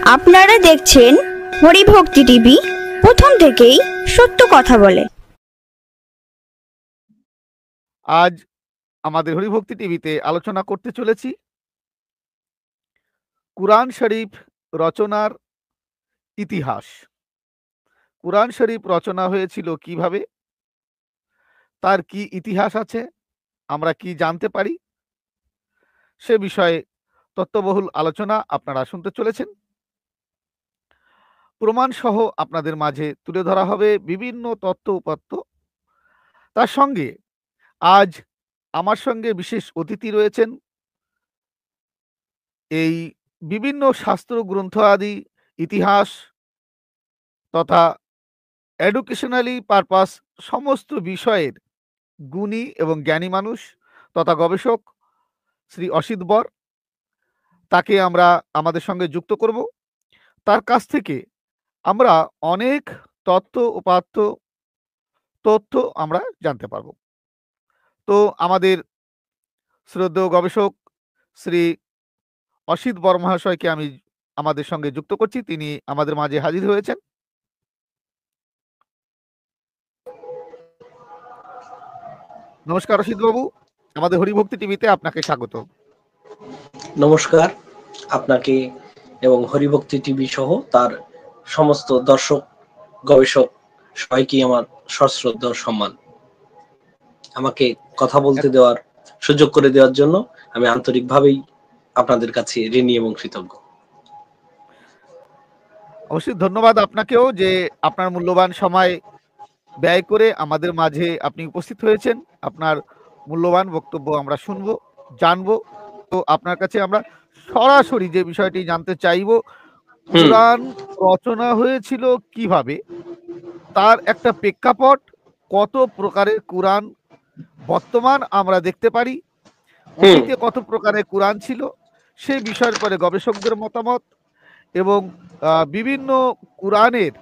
আপনারা দেখছেন হরিভক্তি টিভি, প্রথম থেকেই সত্য কথা বলে। আজ আমাদের হরিভক্তি টিভিতে আলোচনা করতে চলেছি কুরআন শরীফ রচনার ইতিহাস। কুরআন শরীফ রচনা হয়েছিল কিভাবে, তার কি ইতিহাস আছে, আমরা কি জানতে পারি, সে বিষয়ে তত্ত্ববহুল আলোচনা আপনারা শুনতে চলেছেন। প্রমাণ সহ আপনাদের মাঝে তুলে ধরা হবে বিভিন্ন তথ্য উপাত্ত। তার সঙ্গে আজ আমার সঙ্গে বিশেষ অতিথি রয়েছেন এই বিভিন্ন শাস্ত্র গ্রন্থ আদি ইতিহাস তথা এডুকেশনালি পারপাস সমস্ত বিষয়ের গুণী এবং জ্ঞানী মানুষ তথা গবেষক শ্রী অসিত বর। তাকে আমরা আমাদের সঙ্গে যুক্ত করব। তার কাছ থেকে আমরা অনেক তথ্য আমরা জানতে পারব। তো আমাদের শ্রদ্ধেয় গবেষক শ্রী অসিত বর মহাশয়কে আমি আমাদের সঙ্গে যুক্ত করছি। তিনি আমাদের মাঝে হাজির হয়েছেন। নমস্কার অসিত বাবু, আমাদের হরিভক্তি টিভিতে আপনাকে স্বাগত। নমস্কার আপনাকে এবং হরিভক্তি টিভি সহ তার সমস্ত দর্শক গবেষক সবাইকে আমার সশ্রদ্ধ সম্মান। আমাকে কথা বলতে দেওয়ার সুযোগ করে দেওয়ার জন্য আমি আন্তরিকভাবেই আপনাদের কাছে ঋণী এবং কৃতজ্ঞ। অবশ্যই ধন্যবাদ আপনাকেও যে আপনার মূল্যবান সময় ব্যয় করে আমাদের মাঝে আপনি উপস্থিত হয়েছেন। আপনার মূল্যবান বক্তব্য আমরা শুনবো, জানবো। তো আপনার কাছে আমরা সরাসরি যে বিষয়টি জানতে চাইব, কুরআন রচনা হয়েছিল কিভাবে, তার একটা প্রেক্ষাপট, কত প্রকারের কুরআন বর্তমান আমরা দেখতে পারি, অতীতে কত প্রকারের কুরআন ছিল, সেই বিষয়ের পরে গবেষকদের মতামত এবং বিভিন্ন কুরআনের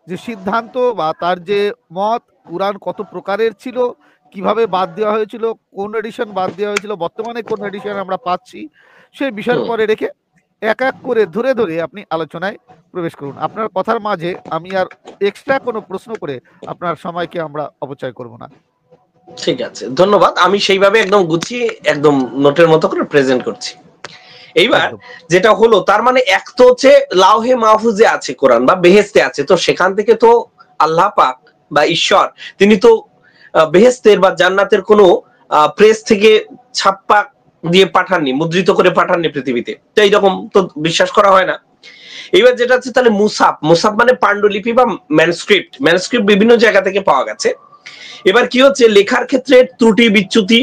যে সিদ্ধান্ত বা তার যে মত, কুরআন কত প্রকারের ছিল, কিভাবে বাদ দেওয়া হয়েছিল, কোন এডিশন বাদ দেওয়া হয়েছিল, বর্তমানে কোন এডিশন আমরা পাচ্ছি, সেই বিষয়ের পরে রেখে এক এক করে ধরে ধরে আপনি আলোচনায় প্রবেশ করুন। আপনার কথার মাঝে আমি আর এক্সট্রা কোনো প্রশ্ন করে আপনার সময়কে আমরা অপচয় করব না। ঠিক আছে, ধন্যবাদ। আমি সেইভাবে একদম গুছিয়ে একদম নোটের মতো করে প্রেজেন্ট করছি। এইবার যেটা হলো, তার মানে এক তো হচ্ছে লাউহে মাহফুজে আছে কোরআন বা বেহেশতে আছে, তো সেখান থেকে তো আল্লাহ পাক বা ঈশ্বর তিনি তো বেহেশতের বা জান্নাতের কোনো প্রেস থেকে ছাপ্পা দিয়ে পাঠাননি, মুদ্রিত করে পাঠাননি পৃথিবীতে, তো এইরকম তো বিশ্বাস করা হয় না। এইবার যেটা হচ্ছে তাহলে মুসাফ মানে পাণ্ডুলিপি বা ম্যানস্ক্রিপ্ট বিভিন্ন জায়গা থেকে পাওয়া গেছে। এবার কি হচ্ছে, লেখার ক্ষেত্রে ত্রুটি বিচ্যুতি,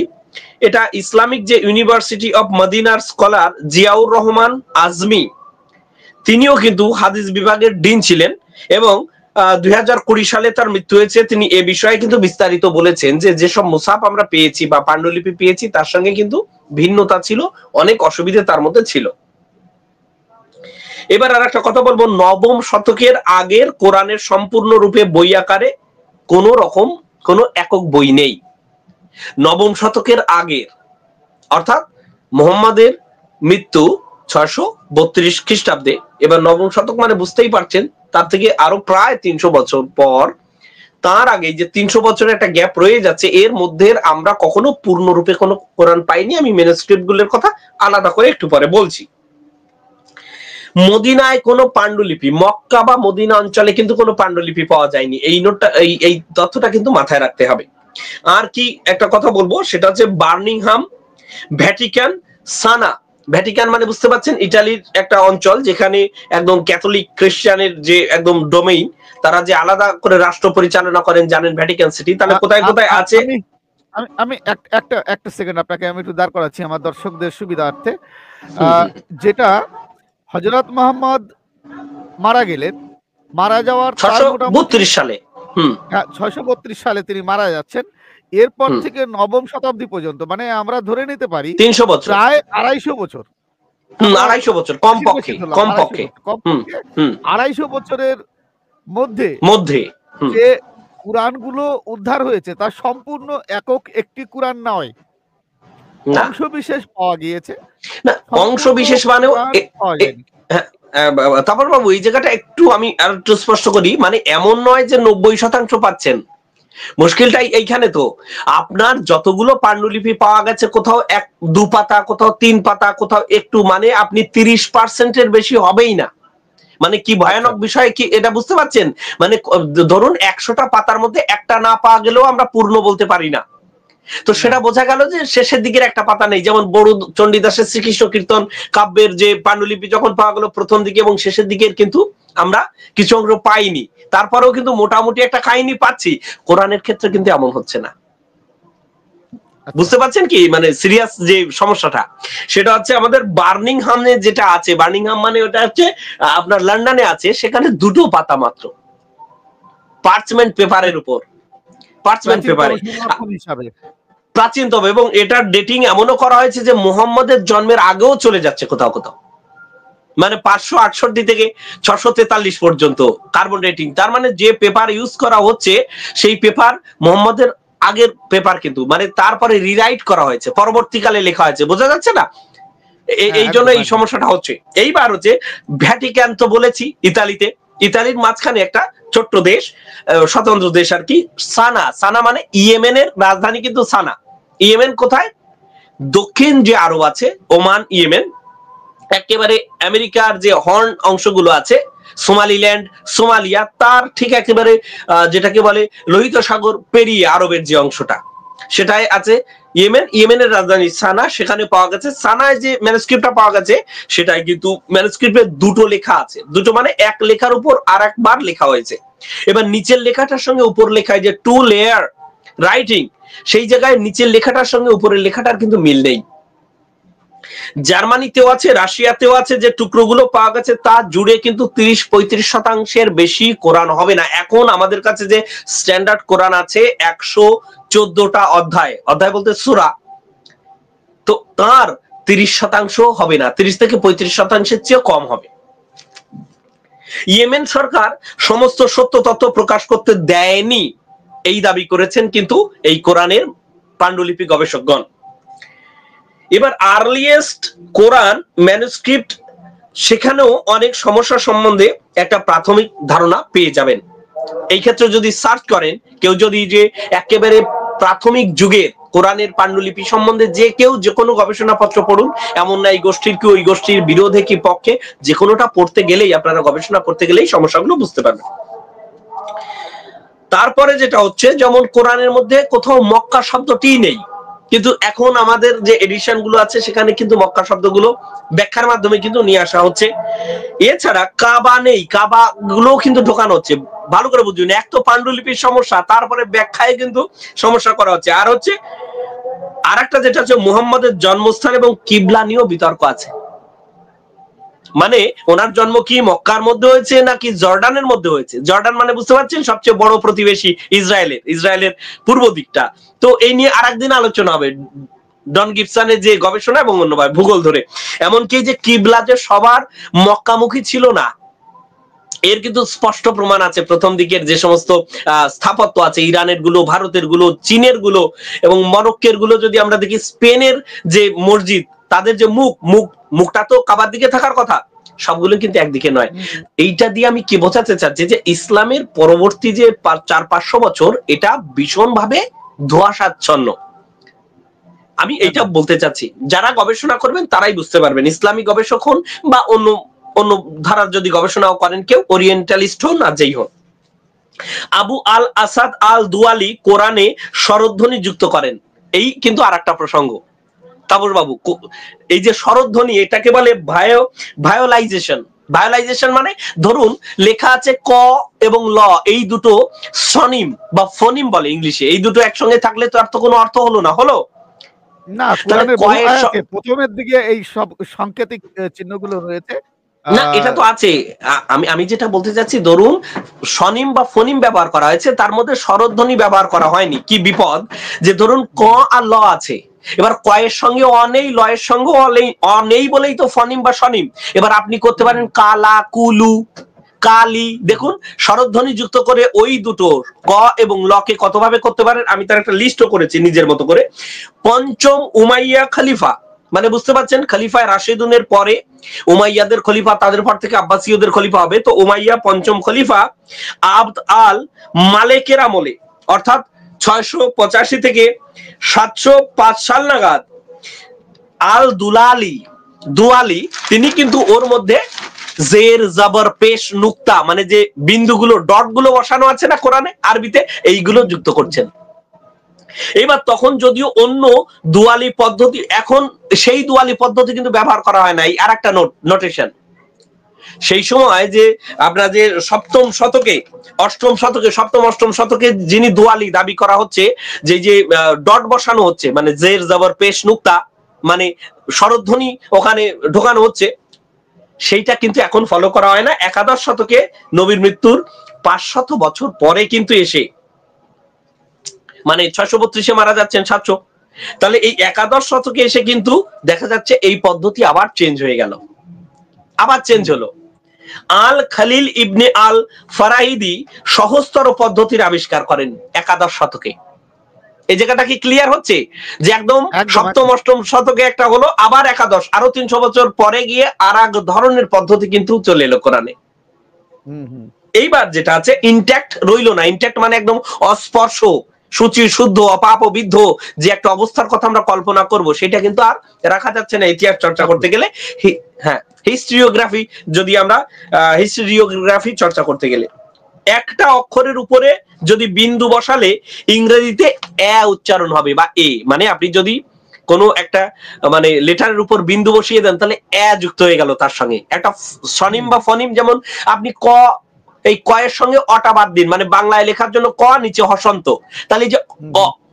এটা ইসলামিক যে ইউনিভার্সিটি অফ মদিনার স্কলার জিয়াউর রহমান আজমি, তিনিও কিন্তু হাদিস বিভাগের ডিন ছিলেন এবং 2020 সালে তার মৃত্যু হয়েছে। তিনি এ বিষয়ে কিন্তু বিস্তারিত বলেছেন যে যেসব মুসাফ আমরা পেয়েছি বা পাণ্ডুলিপি পেয়েছি তার সঙ্গে কিন্তু ভিন্নতা ছিল, অনেক অসুবিধা তার মধ্যে ছিল। এবার আর একটা কথা বলবো, নবম শতকের আগের কোরআনের সম্পূর্ণরূপে বই আকারে কোন রকম কোন একক বই নেই। নবম শতকের আগের, অর্থাৎ মুহাম্মাদের মৃত্যু 632 খ্রিস্টাব্দে। এবার নবম শতক মানে বুঝতেই পারছেন তার থেকে আরো প্রায় 300 বছর পর, তার আগে যে 300 বছরের একটা গ্যাপ রয়ে যাচ্ছে, এর মধ্যে আমরা কখনো পূর্ণরূপে কোনো কোরআন পাইনি। আমি ম্যানুস্ক্রিপ্ট গুলোর কথা আলাদা করে একটু পরে বলছি। মদিনায় কোনো পাণ্ডুলিপি, মক্কা বা মদিনা অঞ্চলে কিন্তু কোনো পাণ্ডুলিপি পাওয়া যায়নি। এই নোটটা এই তথ্যটা কিন্তু মাথায় রাখতে হবে। আর কি একটা কথা বলবো, সেটা হচ্ছে বার্মিংহাম, ভ্যাটিকান, সানা। ভ্যাটিকান মানে বুঝতে পারছেন ইটালির একটা অঞ্চল যেখানে একদম ক্যাথলিক খ্রিস্টানের যে একদম ডোমেইন, তারা যে আলাদা করে রাষ্ট্র পরিচালনা করেন জানেন, ভ্যাটিকান সিটি। তাহলে কোথায় কোথায় আছে? আমি একটা সেকেন্ড আপনাকে আমি একটু দাঁড় করাচ্ছি আমার দর্শকদের সুবিধার্থে। যেটা হযরত মুহাম্মদ মারা গেলেন, মারা যাওয়ার 632 সালে 632 সালে তিনি মারা যাচ্ছেন। এরপর থেকে নবম শতাব্দী পর্যন্ত, মানে আমরা ধরে নিতে পারি 300 বছর, প্রায় 250 বছর, 250 বছর কমপক্ষে 250 বছরের মধ্যে যে কুরআনগুলো উদ্ধার হয়েছে তা সম্পূর্ণ একক একটি কুরআন নয়। না অংশ বিশেষ পাওয়া গিয়েছে, না অংশ সম্পূর্ণ বিশেষ মানেও কোরআন পাওয়া যায়নি। তারপর বাবু এই জায়গাটা একটু আমি আর একটু স্পষ্ট করি, মানে এমন নয় যে 90% পাচ্ছেন। মুশকিলটাই এইখানে তো, আপনার যতগুলো পান্ডুলিপি পাওয়া গেছে কোথাও 1-2 পাতা, কোথাও 3 পাতা, কোথাও একটু, মানে আপনি 30%-এর বেশি হবেই না। মানে কি ভয়ানক বিষয় কি এটা বুঝতে পারছেন? মানে ধরুন 100টা পাতার মধ্যে একটা না পাওয়া গেলেও আমরা পূর্ণ বলতে পারি না। তো সেটা বোঝা গেল যে শেষের দিকের একটা পাতা নেই। যেমন বড় চণ্ডীদাসের শ্রীকৃষ্ণ কীর্তন কাব্যের যে পান্ডুলিপি যখন পাওয়া গেল প্রথম দিকে এবং শেষের দিকে কিন্তু আমরা কিছু অংশ পাইনি, তারপরেও কিন্তু মোটামুটি একটা কাহিনী পাচ্ছি। কোরআনের ক্ষেত্রে কিন্তু এমন হচ্ছে না। বুঝতে পারছেন কি মানে সিরিয়াস যে সমস্যাটা, সেটা হচ্ছে আমাদের বার্মিংহামে যেটা আছে, বার্মিংহাম মানে ওটা হচ্ছে আপনার লন্ডনে আছে, সেখানে 2টো পাতা মাত্র পার্চমেন্ট পেপারের উপর, পার্চমেন্ট পেপারে প্রাচীনতম, এবং এটার ডেটিং এমনও করা হয়েছে যে মুহাম্মদের জন্মের আগেও চলে যাচ্ছে কোথাও কোথাও, মানে 568 থেকে 643 পর্যন্ত কার্বন ডেটিং। তার মানে যে পেপার ইউজ করা হচ্ছে সেই পেপার মুহাম্মদের আগের পেপার, কিন্তু মানে তারপরে রিরাইট করা হয়েছে, পরবর্তীকালে লেখা হয়েছে। বোঝা যাচ্ছে না? এই জন্য এই সমস্যাটা হচ্ছে। এইবার হচ্ছে ভ্যাটিকান তো বলেছি, ইতালিতে, ইতালির মাঝখানে একটা ছোট্ট দেশ, স্বতন্ত্র দেশ আর কি, সানা। সানা মানে ইয়েমেনের রাজধানী কিন্তু সানা। ইয়েমেন কোথায়? দক্ষিণ যে আরব আছে, ওমান, ইয়েমেন, একেবারে আমেরিকার যে হর্ন অংশগুলো আছে, সোমালিল্যান্ড, সোমালিয়া, তার ঠিক একেবারে যেটাকে বলে লোহিত সাগর পেরিয়ে আরবের যে অংশটা, সেটাই আছে ইয়েমেন। ইয়েমেনের রাজধানী সানা, সেখানে পাওয়া গেছে। সানায় যে ম্যানুস্ক্রিপ্টটা পাওয়া গেছে সেটাই কিন্তু ম্যানুস্ক্রিপ্টে 2টো লেখা আছে। 2টো মানে এক লেখার উপর আর একবার লেখা হয়েছে। এবার নিচের লেখাটার সঙ্গে উপর লেখায় যে 2 লেয়ার রাইটিং, সেই জায়গায় নিচের লেখাটার সঙ্গে উপরের লেখাটার কিন্তু মিল নেই। জার্মানিতেও আছে, রাশিয়াতেও আছে, যে টুকরোগুলো পাওয়া গেছে তা জুড়ে কিন্তু 30-35% বেশি কোরআন হবে না। এখন আমাদের কাছে যে স্ট্যান্ডার্ড কোরআন আছে 114টা অধ্যায়, অধ্যায় বলতে সূরা, তো তার 30% হবে না, 30 থেকে 35%-এর চেয়ে কম হবে। ইয়েমেন সরকার সমস্ত সত্য তথ্য প্রকাশ করতে দেয়নি এই দাবি করেছেন কিন্তু এই কোরআনের পান্ডুলিপি গবেষকগণ। এবার আর্লিয়েস্ট কোরআন ম্যানুস্ক্রিপ্ট, সেখানেও অনেক সমস্যা সম্বন্ধে একটা প্রাথমিক ধারণা পেয়ে যাবেন। এই ক্ষেত্রে যদি সার্চ করেন, কেউ যদি যে একেবারে প্রাথমিক যুগের কোরআনের পান্ডুলিপি সম্বন্ধে যে কেউ যে কোনো গবেষণাপত্র পড়ুন, এমন না এই গোষ্ঠীর কি ওই গোষ্ঠীর বিরোধে কি পক্ষে, যে কোনোটা পড়তে গেলেই, আপনারা গবেষণা করতে গেলেই সমস্যাগুলো বুঝতে পারবেন। তারপরে যেটা হচ্ছে, যেমন কোরআনের মধ্যে কোথাও মক্কা শব্দটি নেই, কিন্তু এখন আমাদের যে এডিশন গুলো আছে সেখানে কিন্তু মক্কা শব্দগুলো ব্যাখ্যার মাধ্যমে কিন্তু নিয়ে আসা হচ্ছে। এছাড়া কাবা নেই, কাবা গুলো কিন্তু ঢোকানো হচ্ছে। ভালো করে বুঝুন, এক তো পান্ডুলিপির সমস্যা, তারপরে ব্যাখ্যায় কিন্তু সমস্যা করা হচ্ছে। আর হচ্ছে আরেকটা যেটা হচ্ছে মুহাম্মদের জন্মস্থান এবং কিবলা নিয়েও বিতর্ক আছে। মানে ওনার জন্ম কি মক্কার মধ্যে হয়েছে নাকি জর্ডানের মধ্যে হয়েছে? জর্ডান মানে বুঝতে পারছেন সবচেয়ে বড় প্রতিবেশী ইসরায়েলের পূর্ব দিকটা। তো এই নিয়ে আরেকদিন আলোচনা হবে, ডন গিবসনের যে গবেষণা এবং অন্যভাবে ভূগোল ধরে। এমনকি যে কিবলা যে সবার মক্কামুখী ছিল না, এর কিন্তু স্পষ্ট প্রমাণ আছে। প্রথম দিকের যে সমস্ত স্থাপত্য আছে, ইরানের গুলো, ভারতের গুলো, চীনের গুলো এবং মরক্কের গুলো যদি আমরা দেখি, স্পেনের যে মসজিদ, তাদের যে মুখটা তো কাবার দিকে থাকার কথা, সবগুলো কিন্তু একদিকে নয়। এইটা দিয়ে আমি কি বোঝাতে চাচ্ছি, যে ইসলামের পরবর্তী যে 400-500 বছর এটা ভীষণ ভাবে ধোঁয়াশাচ্ছন্ন। আমি এটা বলতে চাচ্ছি, যারা গবেষণা করবেন তারাই বুঝতে পারবেন। ইসলামী গবেষক হন বা অন্য ধারার যদি গবেষণাও করেন, কেউ ওরিয়েন্টালিস্ট হন আর যেই হন। আবু আল আসাদ আল দুয়ালি কোরআনে স্বরধ্বনি যুক্ত করেন, এই কিন্তু আরেকটা প্রসঙ্গ। তাবর বাবু, এই যে স্বরধ্বনি, এটাকে বলে ভায়োলাইজেশন। ভায়োলাইজেশন মানে ধরুন লেখা আছে ক এবং ল, এই দুটো সনিম বা ফোনিম বলে ইংলিশে, এই দুটো একসঙ্গে থাকলে তো আর তো কোনো অর্থ হলো না, হলো না। কোরআনের বহু আয়াতে প্রথমের দিকে এই সব সাংকেতিক চিহ্নগুলো রয়েছে। না, এটা তো আছে। আমি যেটা বলতে চাচ্ছি, ধরুন স্বনিম বা ফোনিম ব্যবহার করা হয়েছে, তার মধ্যে স্বরধ্বনি ব্যবহার করা হয়নি। কি বিপদ, যে ধরুন ক আর ল আছে, এবার কয়ের সঙ্গে অ নেই, লয়ের সঙ্গে অ নেই বলেই তো ফনিম বা স্বনিম। এবার আপনি করতে পারেন কালা কুলু, কালি, দেখুন স্বরধ্বনি যুক্ত করে ওই দুটো ক এবং লকে কতভাবে করতে পারেন আমি তার একটা লিস্টও করেছি নিজের মতো করে। পঞ্চম উমাইয়া খলিফা, মানে বুঝতে পারছেন খলিফায় রাশিদুনের পরে উমাইয়াদের খলিফা, তাদের পর থেকে আব্বাসীয়দের খলিফা হবে, তো উমাইয়া পঞ্চম খলিফা আবদ আল মালেকের আমলে, অর্থাৎ 685 থেকে 705 সাল নাগাদ আল দুয়ালি তিনি কিন্তু ওর মধ্যে জের জবর পেশ নুক্তা, মানে যে বিন্দুগুলো ডট গুলো বসানো আছে না কোরআনে আরবিতে, এইগুলো যুক্ত করছেন। এবার তখন যদিও অন্য দুয়ালি পদ্ধতি, এখন সেই দুয়ালি পদ্ধতি কিন্তু ব্যবহার করা হয় না। এই আর একটা নোটেশন, সেই সময় যে আপনার যে সপ্তম অষ্টম শতকে যিনি দুয়ালি দাবি করা হচ্ছে, যে ডট বসানো হচ্ছে, মানে জের জবর পেশ নুক্তা, মানে স্বরধ্বনি ওখানে ঢোকানো হচ্ছে, সেইটা কিন্তু এখন ফলো করা হয় না। একাদশ শতকে নবীর মৃত্যুর 500 বছর পরে কিন্তু এসে, মানে 632-এ মারা যাচ্ছেন 700, তাহলে এই একাদশ শতকে এসে কিন্তু দেখা যাচ্ছে এই পদ্ধতি আবার চেঞ্জ হয়ে গেল, আবার চেঞ্জ হলো। আল খালিল ইবনে আল ফারাইদি সহজতর পদ্ধতির আবিষ্কার করেন একাদশ শতকে। এই জায়গাটা কি ক্লিয়ার হচ্ছে যে একদম সপ্তম অষ্টম শতকে একটা হলো, আবার একাদশ আরো 300 বছর পরে গিয়ে আর এক ধরনের পদ্ধতি কিন্তু চলে এলো কোরআনে। এইবার যেটা আছে ইনট্যাক্ট রইলো না, ইনট্যাক্ট মানে একদম অস্পর্শ, সূচি শুদ্ধ অপাপ বিদ্ধ যে একটা অবস্থার কথা আমরা কল্পনা করব, সেটা কিন্তু আর রাখা যাচ্ছে না ইতিহাস চর্চা করতে গেলে। হ্যাঁ, হিস্ট্রিওগ্রাফি, যদি আমরা হিস্ট্রিওগ্রাফি চর্চা করতে গেলে একটা অক্ষরের উপরে যদি বিন্দু বসালে ইংরেজিতে এ উচ্চারণ হবে বা এ, মানে আপনি যদি কোনো একটা মানে লেটারের উপর বিন্দু বসিয়ে দেন তাহলে এ যুক্ত হয়ে গেল তার সঙ্গে একটা স্বনিম বা ফনিম। যেমন আপনি ক, এই কয়ের সঙ্গে অটা বাদ দিন, মানে বাংলায় লেখার জন্য ক নিচে হসন্ত, তাহলে যে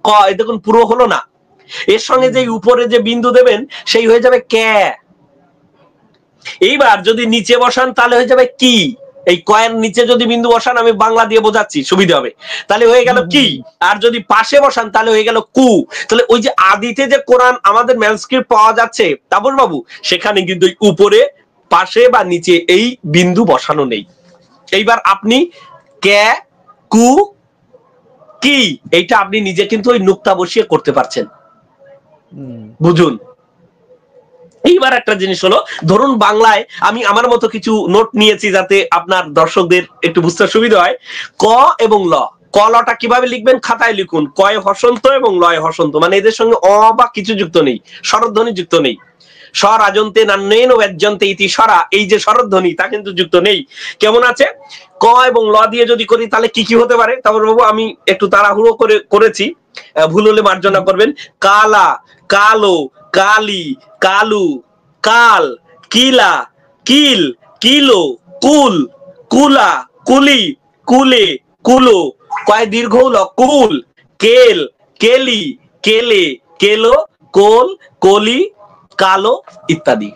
ক দেখুন পুরো হলো না, এর সঙ্গে যে উপরে যে বিন্দু দেবেন সেই হয়ে যাবে কে। এইবার যদি নিচে বসান তাহলে হয়ে যাবে কি, এই কয়ের নিচে যদি বিন্দু বসান, আমি বাংলা দিয়ে বোঝাচ্ছি সুবিধা হবে, তাহলে হয়ে গেল কি। আর যদি পাশে বসান তাহলে হয়ে গেল কু। তাহলে ওই যে আদিতে যে কোরআন আমাদের ম্যানস্ক্রিপ্ট পাওয়া যাচ্ছে তাবর বাবু, সেখানে কিন্তু উপরে পাশে বা নিচে এই বিন্দু বসানো নেই। এইবার আপনি কে কু কি এইটা আপনি নিজে কিন্তু ওই নুক্তা বসিয়ে করতে পারছেন, বুঝুন। এইবার একটা জিনিস হলো, ধরুন বাংলায় আমি আমার মতো কিছু নোট নিয়েছি যাতে আপনার দর্শকদের একটু বুঝতে সুবিধা হয়। ক এবং ল, ক লটা কিভাবে লিখবেন খাতায় লিখুন, কয় হসন্ত এবং লয় হসন্ত, মানে এদের সঙ্গে অ বা কিছু যুক্ত নেই, স্বরধ্বনি যুক্ত নেই। স্বর আজন্তে নান্নেন ও ব্যঞ্জন্তে ইতি স্বরা, এই যে স্বরধ্বনি তা কিন্তু যুক্ত নেই। কেমন আছে, ক এবং ল দিয়ে যদি করি তাহলে কি কি হতে পারে, তারপর বাবু আমি একটু তাড়াহুড়ো করেছি, ভুল হলে মার্জনা করবেন। কালা, কালো, কালি, কালু, কাল, কিলা, কিল, কিলো, কুল, কুলা, কুলি, কুলে, কুলো, কয় দীর্ঘ হলো কুল, কেল, কেলি, কেলে, কেলো, কোল, কলি, কালো ইত্যাদি।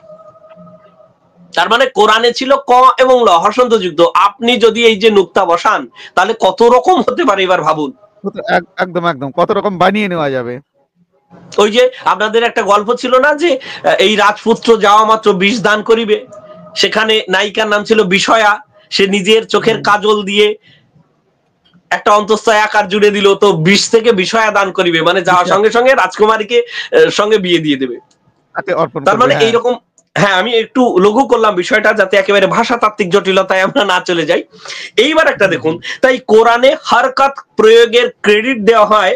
তার মানে কোরআনে ছিল ক এবং ল হসন্ত যুক্ত। আপনি যদি এই যে নুক্তা বসান তাহলে কত রকম হতে পারে, এবার ভাবুন। একদম একদম কত রকম বানিয়ে নেওয়া যাবে। ওই যে আপনাদের একটা গল্প ছিল না যে এই রাজপুত্র যাওয়া মাত্র বিষ দান করিবে, সেখানে নায়িকার নাম ছিল বিষয়া, সে নিজের চোখের কাজল দিয়ে একটা অন্তঃস্থ আকার জুড়ে দিল, তো বিষ থেকে বিষয়া দান করিবে, মানে যাওয়ার সঙ্গে সঙ্গে রাজকুমারীকে সঙ্গে বিয়ে দিয়ে দেবে। তার মানে এইরকম, হ্যাঁ আমি একটু লঘু করলাম বিষয়টা যাতে একেবারে ভাষাতাত্ত্বিক জটিলতায় আমরা না চলে যাই। এইবার একটা দেখুন, তাই কোরআনে হরকত প্রয়োগের ক্রেডিট দেওয়া হয়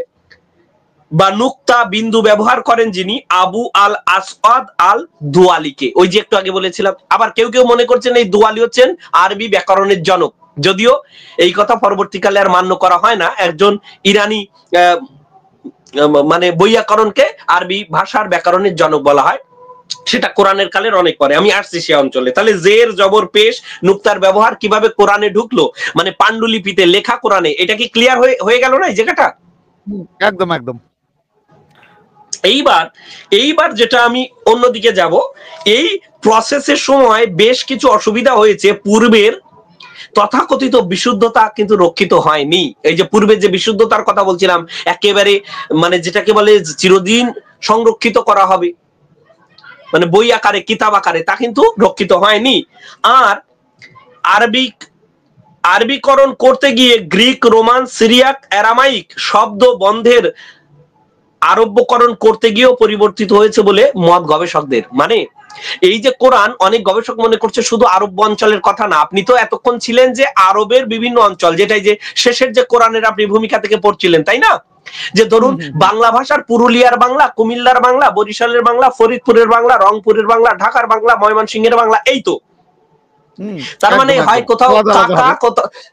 বা নুক্তা বিন্দু ব্যবহার করেন যিনি, আবু আল আসওয়াদ আল দুয়ালিকে, ওই যে একটু আগে বলেছিলাম। আবার কেউ কেউ মনে করছেন এই দুয়ালি হচ্ছেন আরবি ব্যাকরণের জনক, যদিও এই কথা পরবর্তীকালে আর মান্য করা হয় না। একজন ইরানি মানে বৈয়াকরণকে আরবি ভাষার ব্যাকরণের জনক বলা হয়, সেটা কোরআনের কালের অনেক পরে। আমি আসছি সে অঞ্চলে। তাহলে জের জবর পেশ নুক্তার ব্যবহার কিভাবে কোরআনে ঢুকলো, মানে পান্ডুলিপিতে লেখা কোরআনে, এটা কি ক্লিয়ার হয়ে গেল না এই জায়গাটা? একদম একদম। এইবার যেটা আমি অন্যদিকে যাব, এই প্রসেসের সময় বেশ কিছু অসুবিধা হয়েছে। পূর্বের তথাকথিত বিশুদ্ধতা কিন্তু রক্ষিত হয়নি। এই যে পূর্বে যে বিশুদ্ধতার কথা বলছিলাম, একেবারে মানে যেটাকে বলে চিরদিন সংরক্ষিত করা হবে, মানে বই আকারে কিতাব আকারে, তা কিন্তু রক্ষিত হয়নি। আর আরবিক আরবিকরণ করতে গিয়ে গ্রিক, রোমান, সিরিয়াক, অ্যারামাইক শব্দ বন্ধের আরব্যকরণ করতে গিয়েও পরিবর্তিত হয়েছে বলে মত গবেষকদের। মানে এই যে কোরআন, অনেক গবেষক মনে করছে শুধু আরব অঞ্চলের কথা না। আপনি তো এতক্ষণ ছিলেন যে আরবের বিভিন্ন অঞ্চল, যেটাই যে শেষের যে কোরআনের আপনি ভূমিকা থেকে পড়ছিলেন, তাই না? যে ধরুন বাংলা ভাষার পুরুলিয়ার বাংলা, কুমিল্লার বাংলা, বরিশালের বাংলা, ফরিদপুরের বাংলা, রংপুরের বাংলা, ঢাকার বাংলা, ময়মনসিংহের বাংলা, এই তো। তার মানে হয় কোথাও কাকা,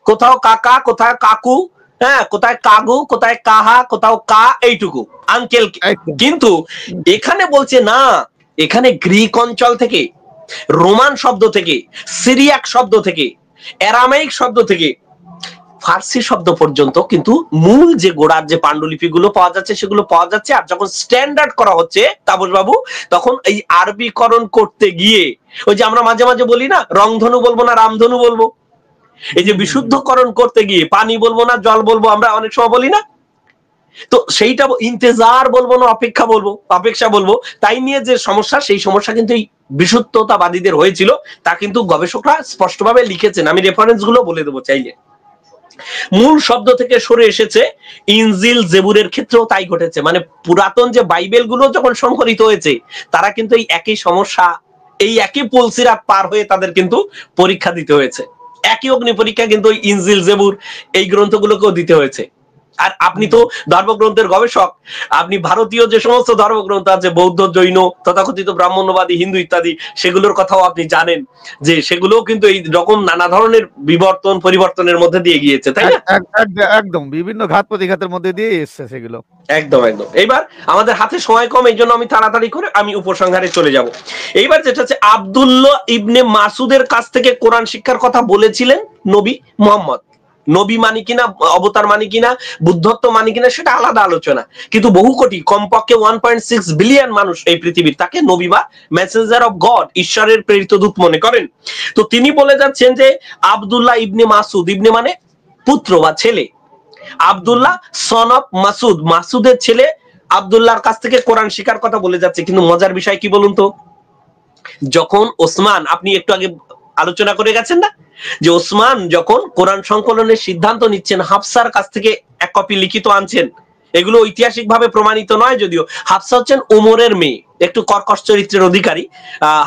কোথাও কাকা, কোথাও কাকু, হ্যাঁ, কোথায় কাগু, কোথায় কাহা, কোথাও কা, এইটুকু আঙ্কেল। কিন্তু এখানে বলছে না, এখানে গ্রিক অঞ্চল থেকে, রোমান শব্দ থেকে, সিরিয়াক শব্দ থেকে, অ্যারামাইক শব্দ থেকে, ফার্সি শব্দ পর্যন্ত কিন্তু মূল যে গোড়ার যে পাণ্ডুলিপি গুলো পাওয়া যাচ্ছে সেগুলো পাওয়া যাচ্ছে। আর যখন স্ট্যান্ডার্ড করা হচ্ছে তাপস বাবু, তখন এই আরবিকরণ করতে গিয়ে ওই যে আমরা মাঝে মাঝে বলি না, রংধনু বলবো না রামধনু বলবো, এই যে বিশুদ্ধকরণ করতে গিয়ে পানি বলবো না জল বলবো, আমরা অনেক সময় বলি না, তো সেইটা ইন্তেজার বলবো না অপেক্ষা বলবো, তাই নিয়ে যে সমস্যা, সেই সমস্যা কিন্তু এই বিশুদ্ধতাবাদীদের হয়েছিল, তা কিন্তু গবেষকরা স্পষ্টভাবে লিখেছেন। আমি রেফারেন্স গুলো বলে দেবো চাইলে। মূল শব্দ থেকে সরে এসেছে, ইনজিল, জেবুরের ক্ষেত্রেও তাই ঘটেছে। মানে পুরাতন যে বাইবেল গুলো যখন সংকলিত হয়েছে, তারা কিন্তু এই একই সমস্যা, এই একই পুলসিরাত পার হয়ে তাদের কিন্তু পরীক্ষা দিতে হয়েছে। একই অগ্নি পরীক্ষা কিন্তু ইনজিল, জেবুর এই গ্রন্থগুলোকেও দিতে হয়েছে। আর আপনি তো ধর্মগ্রন্থের গবেষক, আপনি ভারতীয় যে সমস্ত ধর্মগ্রন্থ আছে, বৌদ্ধ, জৈন, তথাকথিত ব্রাহ্মণ্যবাদী, হিন্দু ইত্যাদি, সেগুলোর কথাও আপনি জানেন যে সেগুলোও কিন্তু এই রকম নানা ধরনের পরিবর্তনের মধ্যে দিয়ে গিয়েছে, তাই না? একদম বিভিন্ন ঘাত প্রতিঘাতের মধ্যে দিয়ে এসছে সেগুলো। একদম একদম। এইবার আমাদের হাতে সময় কম, এই জন্য আমি তাড়াতাড়ি করে আমি উপসংহারে চলে যাব। এইবার যেটা হচ্ছে, আব্দুল্লাহ ইবনে মাসুদের কাছ থেকে কোরআন শিক্ষার কথা বলেছিলেন নবী মুহাম্মদ। নবী মানি কিনা, অবতার মানি কিনা, বুদ্ধত্ব মানি কিনা, সেটা আলাদা আলোচনা। কিন্তু বহু কোটি, কমপক্ষে 1.6 বিলিয়ন মানুষ এই পৃথিবীর তাকে নবী বা মেসেঞ্জার অফ গড, ঈশ্বরের প্রেরিত দূত মনে করেন। তো তিনি বলে যাচ্ছেন যে আব্দুল্লাহ ইবনে মাসুদ, ইবনে মানে পুত্র বা ছেলে, আব্দুল্লাহ সন অফ মাসুদ, মাসুদের ছেলে আব্দুল্লাহর কাছ থেকে কোরআন শিক্ষার কথা বলে যাচ্ছে। কিন্তু মজার বিষয় কি বলুন তো, যখন ওসমান, আপনি একটু আগে আলোচনা করে গেছেন না, যে ওসমান যখন কোরআন সংকলনের সিদ্ধান্ত নিচ্ছেন, হাফসার কাছ থেকে এক কপি লিখিত আনছেন। এগুলো ঐতিহাসিক ভাবে প্রমাণিত নয় যদিও। হাফসা হচ্ছেন ওমরের মেয়ে, একটু কর্কশ চরিত্রের অধিকারী।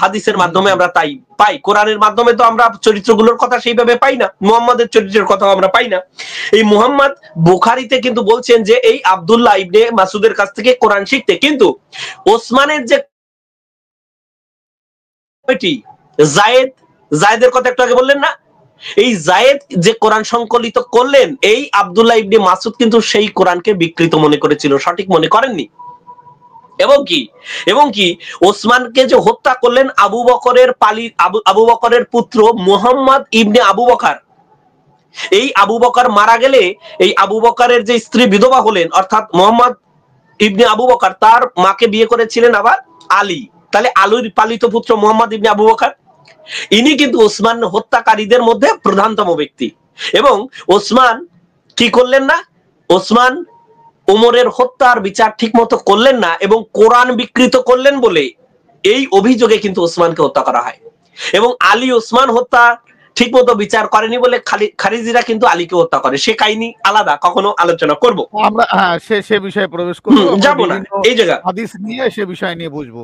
হাদিসের মাধ্যমে আমরা তাই পাই, কোরআনের মাধ্যমে তো আমরা চরিত্রগুলোর কথা সেইভাবে পাই না, মুহাম্মাদের চরিত্রের কথা আমরা পাই না। এই মুহাম্মদ বুখারীতে কিন্তু বলছেন যে এই আব্দুল্লাহ ইবনে মাসুদের কাছ থেকে কোরআন শিখতে। কিন্তু ওসমানের যে জায়েদের কথা একটু আগে বললেন না, এই জায়েদ যে কোরআন সংকলিত করলেন, এই আব্দুল্লাহ ইবনে মাসুদ কিন্তু সেই কোরআনকে বিকৃত মনে করেছিল, সঠিক মনে করেননি। এবং কি ওসমানকে যে হত্যা করলেন আবু বকরের পুত্র মুহাম্মদ ইবনে আবু বকর। এই আবু বকর মারা গেলে এই আবু বকরের যে স্ত্রী বিধবা হলেন, অর্থাৎ মুহাম্মদ ইবনে আবু বকর তার মাকে বিয়ে করেছিলেন আবার আলী। তাহলে আলীর পালিত পুত্র মুহাম্মদ ইবনে আবু বকর, ইনি কিন্তু ওসমান হত্যাকারীদের মধ্যে প্রধানতম ব্যক্তি। এবং ওসমান কি করলেন না, ওসমান ওমরের হত্যার বিচার ঠিক মতো করলেন না এবং কোরআন বিকৃত করলেন বলে এই অভিযোগে কিন্তু ওসমানকে হত্যা করা হয়। এবং আলী ওসমান হত্যা ঠিক মতো বিচার করেনি বলে খারিজিরা কিন্তু আলীকে হত্যা করে। সে কাহিনী আলাদা, কখনো আলোচনা করব আমরা। হ্যাঁ, সে বিষয়ে প্রবেশ করব, যাব না এই জায়গা, হাদিস নিয়ে সে বিষয় নিয়ে বুঝবো।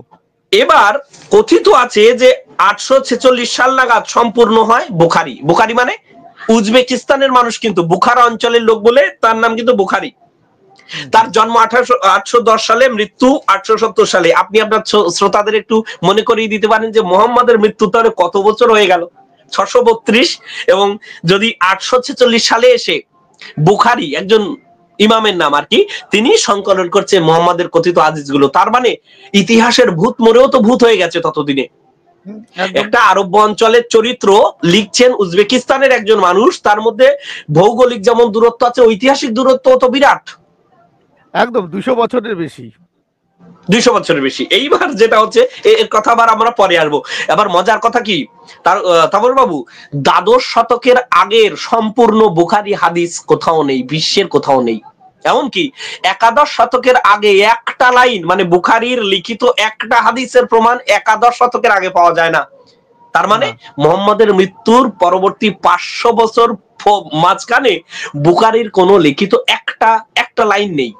এবার কথিত আছে যে 846 সাল নাগাদ সম্পূর্ণ হয় বুখারী। বুখারী মানে উজবেকিস্তানের মানুষ কিন্তু বুখারা অঞ্চলের লোক বলে তার নাম কিন্তু বুখারী। তার জন্ম 810 সালে, মৃত্যু 870 সালে। আপনি আপনার শ্রোতাদের একটু মনে করিয়ে দিতে পারেন যে মোহাম্মদের মৃত্যু তাহলে কত বছর হয়ে গেল, 632। এবং যদি 846 সালে এসে বুখারী, একজন ইমামের নাম আর কি, তিনি সংকলন করছে মোহাম্মদের কথিত হাদিস গুলো, তার মানে ইতিহাসের ভূত মরেও তো ভূত হয়ে গেছে ততদিনে। একটা আরব অঞ্চলের চরিত্র লিখছেন উজবেকিস্তানের একজন মানুষ, তার মধ্যে ভৌগোলিক যেমন দূরত্ব আছে, ঐতিহাসিক দূরত্ব তো বিরাট, একদম 200 বছরের বেশি। 200 বছরের বেশি। এইবার যেটা হচ্ছে, এর কথা আবার আমরা পরে আসবো। এবার মজার কথা কি, তারপর বাবু, দ্বাদশ শতকের আগের সম্পূর্ণ বুখারী হাদিস কোথাও নেই, বিশ্বের কোথাও নেই। এমনকি একাদশ শতকের আগে একটা লাইন, মানে বুখারীর লিখিত একটা হাদিসের প্রমাণ একাদশ শতকের আগে পাওয়া যায় না। তার মানে মুহাম্মদের মৃত্যুর পরবর্তী 500 বছর মাঝখানে বুখারীর কোনো লিখিত একটা লাইন নেই।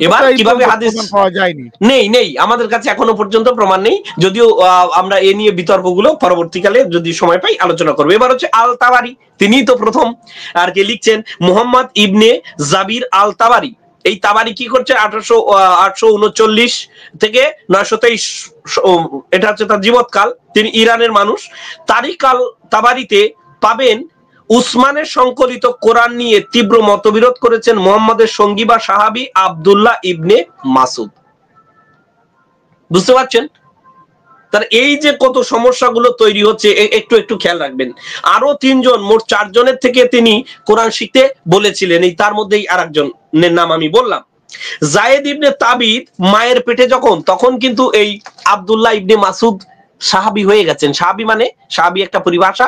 এবার কিভাবে হাদিস পাওয়া যায়নি? নেই আমাদের কাছে এখনো পর্যন্ত প্রমাণ নেই, যদিও আমরা এ নিয়ে বিতর্কগুলো পরবর্তীকালে যদি সময় পাই আলোচনা করবো। এবার হচ্ছে আল তাবারি, তিনিই তো প্রথম আর কি লিখছেন, মুহাম্মদ ইবনে জাবির আল তাবারি। এই তাবারি কি করছে 839 থেকে 923, এটা হচ্ছে তার জীবৎকাল, তিনি ইরানের মানুষ। তারিক আল তাবারিতে পাবেন উসমানের সংকলিত কোরআন নিয়ে তীব্র মতবিরোধ করেছেন মুহাম্মদের সঙ্গী বা সাহাবী আব্দুল্লাহ ইবনে মাসুদ। বুঝতে পারছেন? তার এই যে কত সমস্যাগুলো তৈরি হচ্ছে একটু খেয়াল রাখবেন। আরো 3 জন, মোট 4 জনের থেকে তিনি কোরআন শিখতে বলেছিলেন। এই তার মধ্যেই আরেকজনের নাম আমি বললাম, জায়েদ ইবনে তাবিদ মায়ের পেটে তখন কিন্তু এই আব্দুল্লাহ ইবনে মাসুদ সাহাবী হয়ে গেছেন। সাহাবী মানে, সাহাবী একটা পরিভাষা,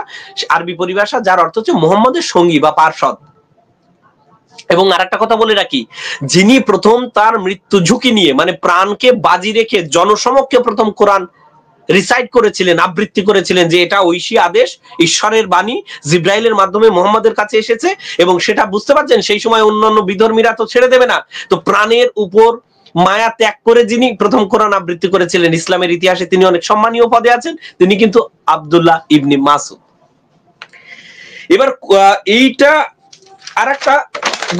আরবি পরিভাষা, যার অর্থ হচ্ছে মুহাম্মদের সঙ্গী বা পার্ষদ। এবং আরেকটা কথা বলে রাখি, যিনি প্রথম তার মৃত্যু ঝুঁকি নিয়ে, মানে প্রাণকে বাজি রেখে জনসমক্ষে প্রথম কোরআন রিসাইট করেছিলেন, আবৃত্তি করেছিলেন, যে এটা ঐশী আদেশ, ঈশ্বরের বাণী জিব্রাইলের মাধ্যমে মুহাম্মদের কাছে এসেছে, এবং সেটা বুঝতে পারছেন সেই সময় অন্যান্য বিধর্মীরা তো ছেড়ে দেবে না, তো প্রাণের উপর মায়া ত্যাগ করে যিনি প্রথম কোরআন আবৃত্তি করেছিলেন, ইসলামের ইতিহাসে তিনি অনেক সম্মানীয় পদে আছেন, তিনি কিন্তু আব্দুল্লাহ ইবনে মাসুদ। এবার এইটা আরেকটা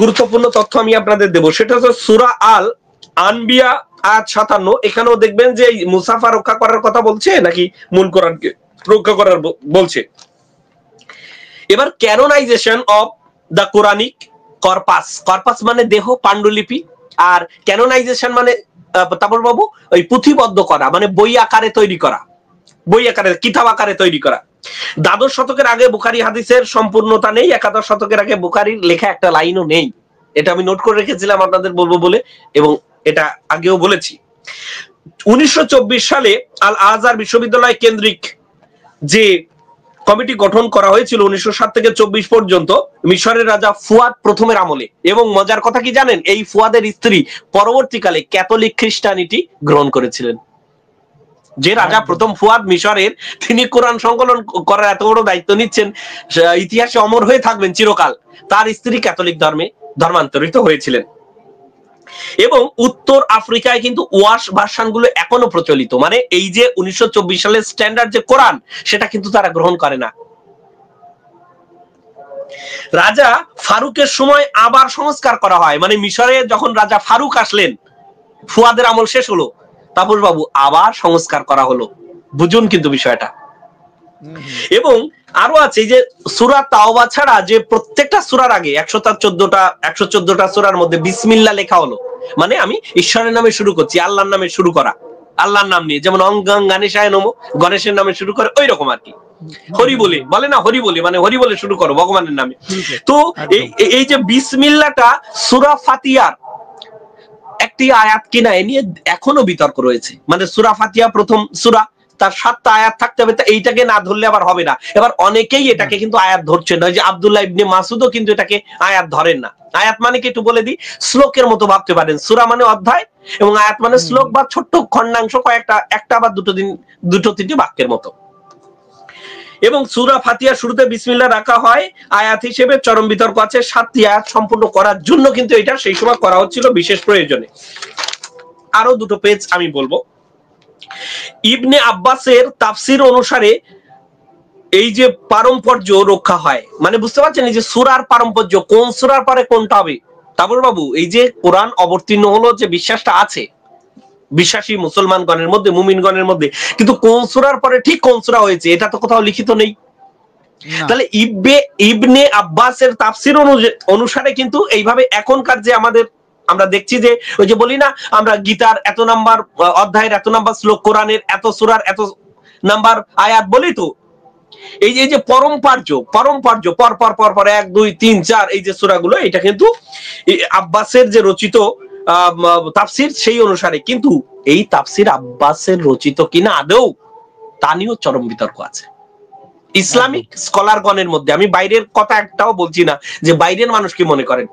গুরুত্বপূর্ণ তথ্য আমি আপনাদের দেব, সেটা হচ্ছে সূরা আল আনবিয়া আয়াত 57। এখানেও দেখবেন যে মুসাফা রক্ষা করার কথা বলছে নাকি মূল কোরআনকে রক্ষা করার বলছে। এবার canonisation of the Quranic corpus মানে দেহ, পাণ্ডুলিপি, আর ক্যানোনাইজেশন মানে তারপর বাবু ওই পুঁথিবদ্ধ করা, মানে বই আকারে তৈরি করা, বই আকারে, কিতাব আকারে তৈরি করা। দ্বাদশ শতকের আগে বুখারী হাদিসের সম্পূর্ণতা নেই, একাদশ শতকের আগে বুখারীর লেখা একটা লাইনও নেই। এটা আমি নোট করে রেখেছিলাম আপনাদের বলবো বলে, এবং এটা আগেও বলেছি। 1924 সালে আল আজহার বিশ্ববিদ্যালয় কেন্দ্রিক যে কমিটি গঠন করা হয়েছিল 1907 থেকে 24 পর্যন্ত, মিশরের রাজা ফুয়াদ প্রথমের আমলে। এবং মজার কথা কি জানেন, এই ফুয়াদের স্ত্রী পরবর্তীকালে ক্যাথলিক খ্রিস্টানিটি গ্রহণ করেছিলেন। যে রাজা প্রথম ফুয়াদ মিশরের, তিনি কোরআন সংকলন করার এত বড় দায়িত্ব নিচ্ছেন, ইতিহাসে অমর হয়ে থাকবেন চিরকাল। তার স্ত্রী ক্যাথলিক ধর্মে ধর্মান্তরিত হয়েছিলেন। এবং উত্তর আফ্রিকায় কিন্তু ওয়াশ ভার্সনগুলো এখনো প্রচলিত, মানে এই যে 1924 সালের স্ট্যান্ডার্ড যে কোরআন, সেটা কিন্তু তারা গ্রহণ করে না। রাজা ফারুকের সময় আবার সংস্কার করা হয়, মানে মিশরে যখন রাজা ফারুক আসলেন, ফুয়াদের আমল শেষ হলো, তাপস বাবু আবার সংস্কার করা হলো। বুঝুন কিন্তু বিষয়টা। এবং আরো আছে যে সূরা তাওবা ছাড়া যে প্রত্যেকটা সূরার আগে 114টা সূরার মধ্যে বিসমিল্লাহ লেখা হলো, মানে আমি ঈশ্বরের নামে শুরু করছি, আল্লাহর নামে শুরু করা, আল্লাহর নাম নিয়ে, যেমন গণেশায় নমো, গণেশের নামে শুরু করে, ওই রকম আর কি। হরি বলে না, হরি বলে মানে হরি বলে শুরু করো ভগবানের নামে। তো এই যে বিসমিল্লাহটা সূরা ফাতিহার একটি আয়াত কিনা, এ নিয়ে এখনো বিতর্ক রয়েছে। মানে সূরা ফাতিহা প্রথম সূরা, তার 7টা আয়াত থাকতে হবে, এইটাকে না ধরলে আবার হবে না। এবার অনেকেই এটাকে কিন্তু আয়াত ধরছেন না, যে আব্দুল্লাহ ইবনে মাসুদও কিন্তু এটাকে আয়াত ধরেন না। আয়াত মানে কি একটু বলে দিই, শ্লোকের মতো ভাবতে পারেন। সূরা মানে অধ্যায়, এবং আয়াত মানে শ্লোক বা ছোট্ট খণ্ডাংশ, কয়েকটা, একটা বা দুটো তিনটি বাক্যের মতো। এবং সূরা ফাতিহা শুরুতে বিসমিল্লাহ রাখা হয় আয়াত হিসেবে। চরম বিতর্ক আছে 7টি আয়াত সম্পূর্ণ করার জন্য, কিন্তু এটা সেই সময় করা হচ্ছিল বিশেষ প্রয়োজনে। আরো 2টো পেজ আমি বলবো। ইবনে আব্বাসের তাফসির অনুসারে এই যে পারম্পর্য রক্ষা হয়, মানে বুঝতে পারছেন এই যে সূরার পারম্পর্য, কোন সূরার পরে কোনটা হবে। তারপর বাবু এই যে কোরআন অবতীর্ণ হলো, যে বিশ্বাসটা আছে বিশ্বাসী মুসলমানগণের মধ্যে, মুমিনগণের মধ্যে, কিন্তু কোন সূরার পরে ঠিক কোন সূরা হয়েছে এটা তো কোথাও লিখিত নেই। তাহলে ইবনে আব্বাসের তাফসির অনুসারে কিন্তু এইভাবে এখনকার যে আমরা দেখছি যে ওই যে বলি না, আমরা গীতার এত নাম্বার অধ্যায়ের এত নাম্বার শ্লোক, কোরআনের এত সূরার এত নাম্বার আয়াত বলি, তো এই যে পরম্পর্য পর 1 2 3 4 এই যে সূরাগুলো, এটা কিন্তু আব্বাসের যে রচিত তাফসির সেই অনুসারে। কিন্তু এই তাফসির আব্বাসের রচিত কিনা আদৌ, তা নিয়েও চরম বিতর্ক আছে ইসলামিক স্কলারগণের মধ্যে। আমি বাইরের কথা একটাও বলছি না, যে বাইরের মানুষ কি মনে করেন।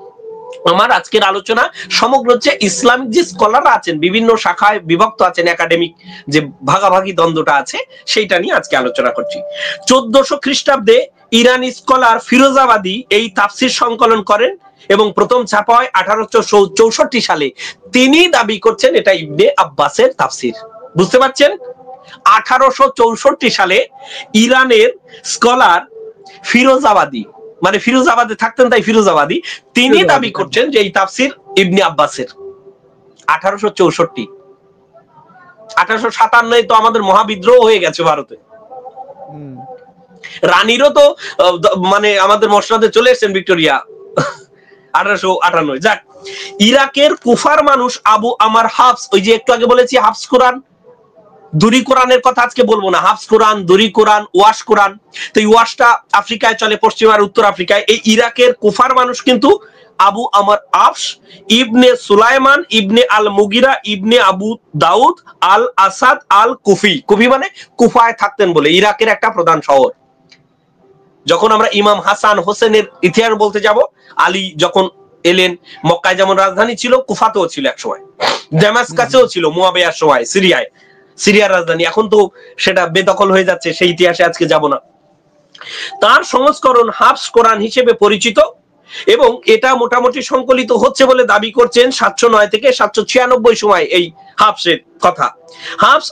আমার আজকের আলোচনা সমগ্র হচ্ছে ইসলামিক যে স্কলাররা আছেন, বিভিন্ন শাখায় বিভক্ত আছেন, একাডেমিক যে ভাগাভাগি দ্বন্দ্বটা আছে, সেইটা নিয়ে আজকে আলোচনা করছি। 1400 খ্রিস্টাব্দে ইরানি স্কলার ফিরোজাবাদী এই তাফসির সংকলন করেন এবং প্রথম ছাপা হয় 1864 সালে। তিনি দাবি করছেন এটা ইবনে আব্বাসের তাফসির। বুঝতে পারছেন? 1864 সালে ইরানের স্কলার ফিরোজাবাদী, মানে ফিরোজাবাদে থাকতেন তাই ফিরোজাবাদী, তিনি দাবি করছেন যে এই তাফসির ইবনে আব্বাসের। 1864, 1857 তো আমাদের মহাবিদ্রোহ হয়ে গেছে ভারতে। রানীরও তো মানে আমাদের মসনদে চলে এসেছেন ভিক্টোরিয়া 1858। যাক, ইরাকের কুফার মানুষ আবু আমার হাফস, ওই যে একটু আগে বলেছি হাফস কোরআন, দুরি কোরআনের কথা আজকে বলবো না, হাফস কোরআন, দুরি কোরআন, ওয়াশ কোরআন। তো এই ওয়াশটা আফ্রিকায় চলে, পশ্চিম আর উত্তর আফ্রিকায়। এই ইরাকের কুফার মানুষ কিন্তু আবু আমার আফস ইবনে সুলাইমান ইবনে আল মুগিরা ইবনে আবু দাউদ আল আসাদ আল কুফি, কুফি মানে কুফায় থাকতেন বলে, ইরাকের একটা প্রধান শহর। যখন আমরা ইমাম হাসান হোসেনের ইতিহাস বলতে যাব, আলী যখন এলেন, মক্কায় যেমন রাজধানী ছিল, কুফাতেও ছিল একসময়, দামেস্কাসেও ছিল মুয়াবিয়ার সময়, সিরিয়ার রাজধানী। এখন তো সেটা বেদখল হয়ে যাচ্ছে, সেই ইতিহাসে আজকে যাব না। তার সংস্করণ হাফস কোরআন হিসেবে পরিচিত এবং এটা মোটামুটি সংকলিত হচ্ছে বলে দাবি করছেন 709 থেকে 796 সময় এই হাফসের কথা। হাফস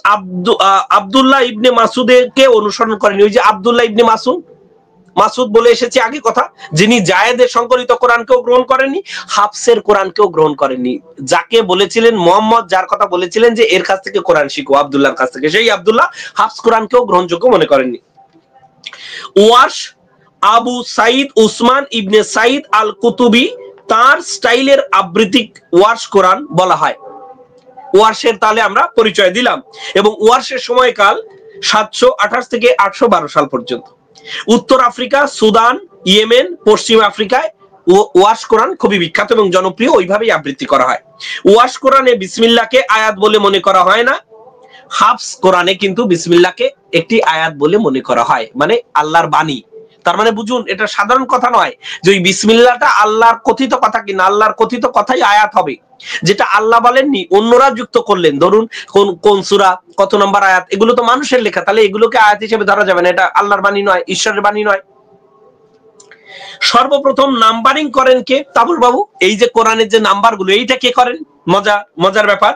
আব্দুল্লাহ ইবনে মাসুদকে অনুসরণ করেন। ওই যে আব্দুল্লাহ ইবনে মাসুদ বলে এসেছে আগে কথা, যিনি জায়েদের সংকলিত কোরআনকেও গ্রহণ করেননি, হাফসের কোরআনকেও গ্রহণ করেননি। যাকে বলেছিলেন মোহাম্মদ, যার কথা বলেছিলেন যে এর কাছ থেকে কোরআন শিখো, আব্দুল্লাহর কাছ থেকে, সেই আব্দুল্লাহ হাফস কোরআনকেও গ্রহণযোগ্য মনে করেননি। ওয়াশ আবু সাইদ উসমান ইবনে সাইদ আল কুতুবি, তার স্টাইলের আবৃত্তিক ওয়াশ কোরআন বলা হয়। ওয়ার্শের তাহলে আমরা পরিচয় দিলাম। এবং ওয়ার্শের সময়কাল 728 থেকে 812 সাল পর্যন্ত। উত্তর আফ্রিকা, সুদান, ইয়েমেন, পশ্চিম আফ্রিকায় ওয়াশ কোরআন খুবই বিখ্যাত এবং জনপ্রিয়, ওইভাবেই আবৃত্তি করা হয়। ওয়াশ কোরআনে বিসমিল্লাহকে আয়াত বলে মনে করা হয় না, হাফস কোরআনে কিন্তু বিসমিল্লাহকে একটি আয়াত বলে মনে করা হয়, মানে আল্লাহর বাণী। তার মানে বুঝুন, এটা সাধারণ কথা নয় যে ওই বিসমিল্লাহটা আল্লাহর কথিত কথা, কিনা আল্লাহর কথিত কথাই আয়াত হবে, যেটা আল্লাহ বলেননি অন্যরা যুক্ত করলেন। ধরুন কোন সূরা কত নম্বর আয়াত, এগুলো তো মানুষের লেখা, তাহলে এগুলোকে আয়াত হিসেবে ধরা যাবে না, এটা আল্লাহর বাণী নয়, ঈশ্বরের বাণী নয়। সর্বপ্রথম নাম্বারিং করেন কে? তাবুর বাবু। এই যে কোরআনের যে নাম্বার গুলো, এইটা কে করেন? মজার ব্যাপার,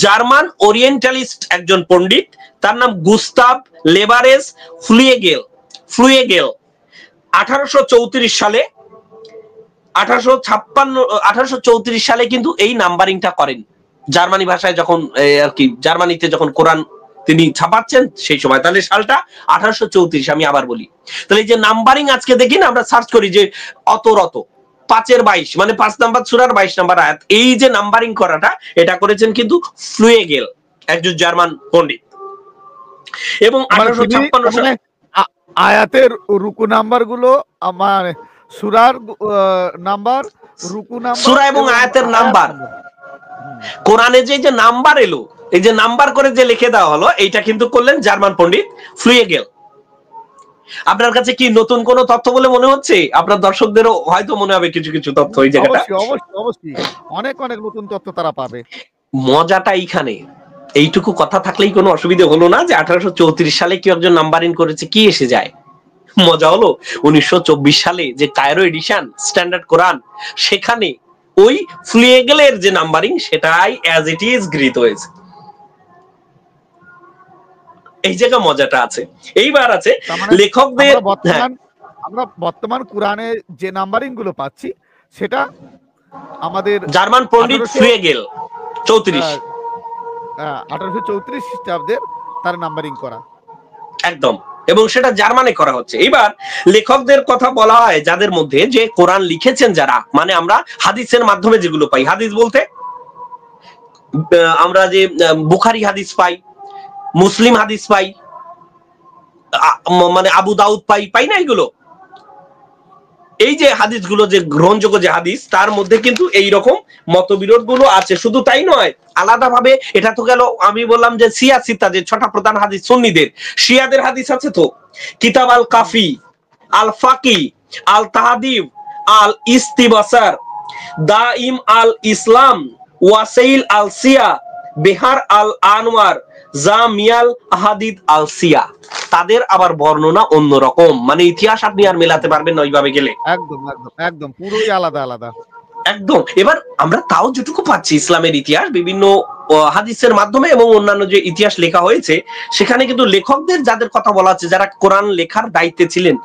জার্মান ওরিয়েন্টালিস্ট একজন পণ্ডিত, তার নাম গুস্তাভ লেবারেস ফ্লুয়েগেল। 1834 সালে 1834 সালে কিন্তু এই নাম্বারিংটা করেন। জার্মানি ভাষায় যখন আর কি, জার্মানিতে যখন কোরআন তিনি ছাপাচ্ছেন সেই সময়, তাহলে সালটা 1834। আমি আবার বলি, তাহলে এই যে নাম্বারিং আজকে দেখি না, আমরা সার্চ করি যে অতরত 5-এর 22, মানে 5 নাম্বার সূরার 22 নাম্বার আয়াত, এই যে নাম্বারিং করাটা, এটা করেছেন কিন্তু ফ্লুয়েগেল, একজন জার্মান পণ্ডিত। এবং 1856 সালে আয়াতের রুকু নাম্বার গুলো, আমার সূরার নাম্বার, রুকু নাম্বার, সূরা এবং আয়াতের নাম্বার, কোরআনে যে নাম্বার এলো, এই যে নাম্বার করে যে লিখে দেওয়া হলো, এইটা কিন্তু করলেন জার্মান পণ্ডিত ফ্লুয়েগেল। আপনার কাছে কি নতুন কোন তথ্য বলে মনে হচ্ছে? আপনার দর্শকদেরও হয়তো মনে হবে কিছু কিছু তথ্য এই জায়গাটা। অবশ্যই অনেক নতুন তথ্য তারা পাবে। মজাটা এইখানে, এইটুকু কথা থাকলেই কোনো অসুবিধা হলো না যে 1834 সালে কি একজন নাম্বারিং করেছে, কি এসে যায়। মজা হলো 1924 সালে যে কায়রো এডিশন স্ট্যান্ডার্ড কোরআন, সেখানে ওই ফ্লুয়েগেলের যে নাম্বারিং, সেটাই অ্যাজ ইট ইজ গৃহীত হয়েছে। এই জায়গা মজাটা আছে। এইবার আছে লেখকদের, আমরা বর্তমান কোরআনে যে নাম্বারিং গুলো পাচ্ছি, সেটা আমাদের জার্মান পণ্ডিত ফ্লুয়েগেল 1834 খ্রিস্টাব্দের তার নাম্বারিং করা একদম, এবং সেটা জার্মানে করা হচ্ছে। এবার লেখকদের কথা বলা হয় যাদের মধ্যে যে কোরআন লিখেছেন যারা, মানে আমরা হাদিসের মাধ্যমে যেগুলো পাই, হাদিস বলতে আমরা যে বুখারী হাদিস পাই, মুসলিম হাদিস পাই, মানে আবু দাউদ পাই না, এগুলো এই যে হাদিসগুলো যে গ্রহণযোগ্য যে হাদিস, তার মধ্যে কিন্তু এই রকম মতবিরোধ গুলো আছে। শুধু তাই নয়, আলাদা ভাবে, এটা তো গেল আমি বললাম যে সিয়াসিতা, যে 6টা প্রধান হাদিস সুন্নিদের, শিয়াদের হাদিস আছে তো, কিতাব আল কাফি, আল ফাকি, আল তাহাদিব, আল ইস্তিবাসার, দাইম আল ইসলাম, ওয়াসাইল আল সিয়া, বিহার আল আনওয়ার, জামিয়াল আহাদিদ আল সিয়া, তাদের আবার বর্ণনা অন্যরকম, মানে ইতিহাস আপনি আর মেলাতে পারবেন না ওইভাবে গেলে, একদম একদম একদম পুরোই আলাদা আলাদা একদম। এবার আমরা তাও যেটুকু পাচ্ছি ইসলামের ইতিহাস বিভিন্ন হাদিসের মাধ্যমে এবং অন্যান্য যে ইতিহাস লেখা হয়েছে, সেখানে কিন্তু লেখকদের যাদের কথা বলা আছে, যারা কোরআন লেখার দায়িত্বে ছিলেন,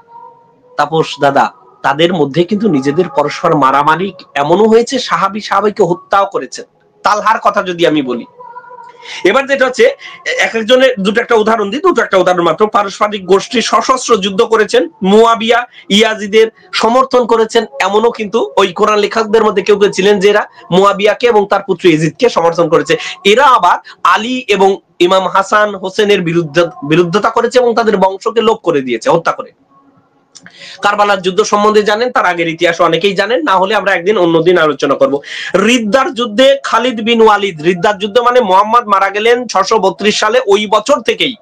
তাপস দাদা, তাদের মধ্যে কিন্তু নিজেদের পরস্পর মারামারি এমনও হয়েছে, সাহাবীকে হত্যাও করেছেন। তালহার কথা যদি আমি বলি, এবার যেটা হচ্ছে এক একজনের দুটো একটা উদাহরণ দিই, দুটো একটা উদাহরণ মাত্র। পারস্পরিক গোষ্ঠী সশস্ত্র যুদ্ধ করেছেন, মুয়াবিয়া ইয়াজিদের সমর্থন করেছেন, এমনও কিন্তু ওই কোরআন লেখকদের মধ্যে কেউ কেউ ছিলেন যে এরা মুয়াবিয়াকে এবং তার পুত্র ইয়াজিদকে সমর্থন করেছে। এরা আবার আলী এবং ইমাম হাসান হোসেনের বিরুদ্ধতা করেছে এবং তাদের বংশকে লোপ করে দিয়েছে, হত্যা করে। কারবালার যুদ্ধ সম্বন্ধে জানেন, তার আগের ইতিহাস অনেকেই জানেন, না হলে আমরা একদিন অন্যদিন আলোচনা করব। রিদ্দার যুদ্ধে খালিদ বিন ওয়ালিদ, রিদ্দার যুদ্ধ মানে মোহাম্মদ মারা গেলেন 632 সালে, ওই বছর থেকেই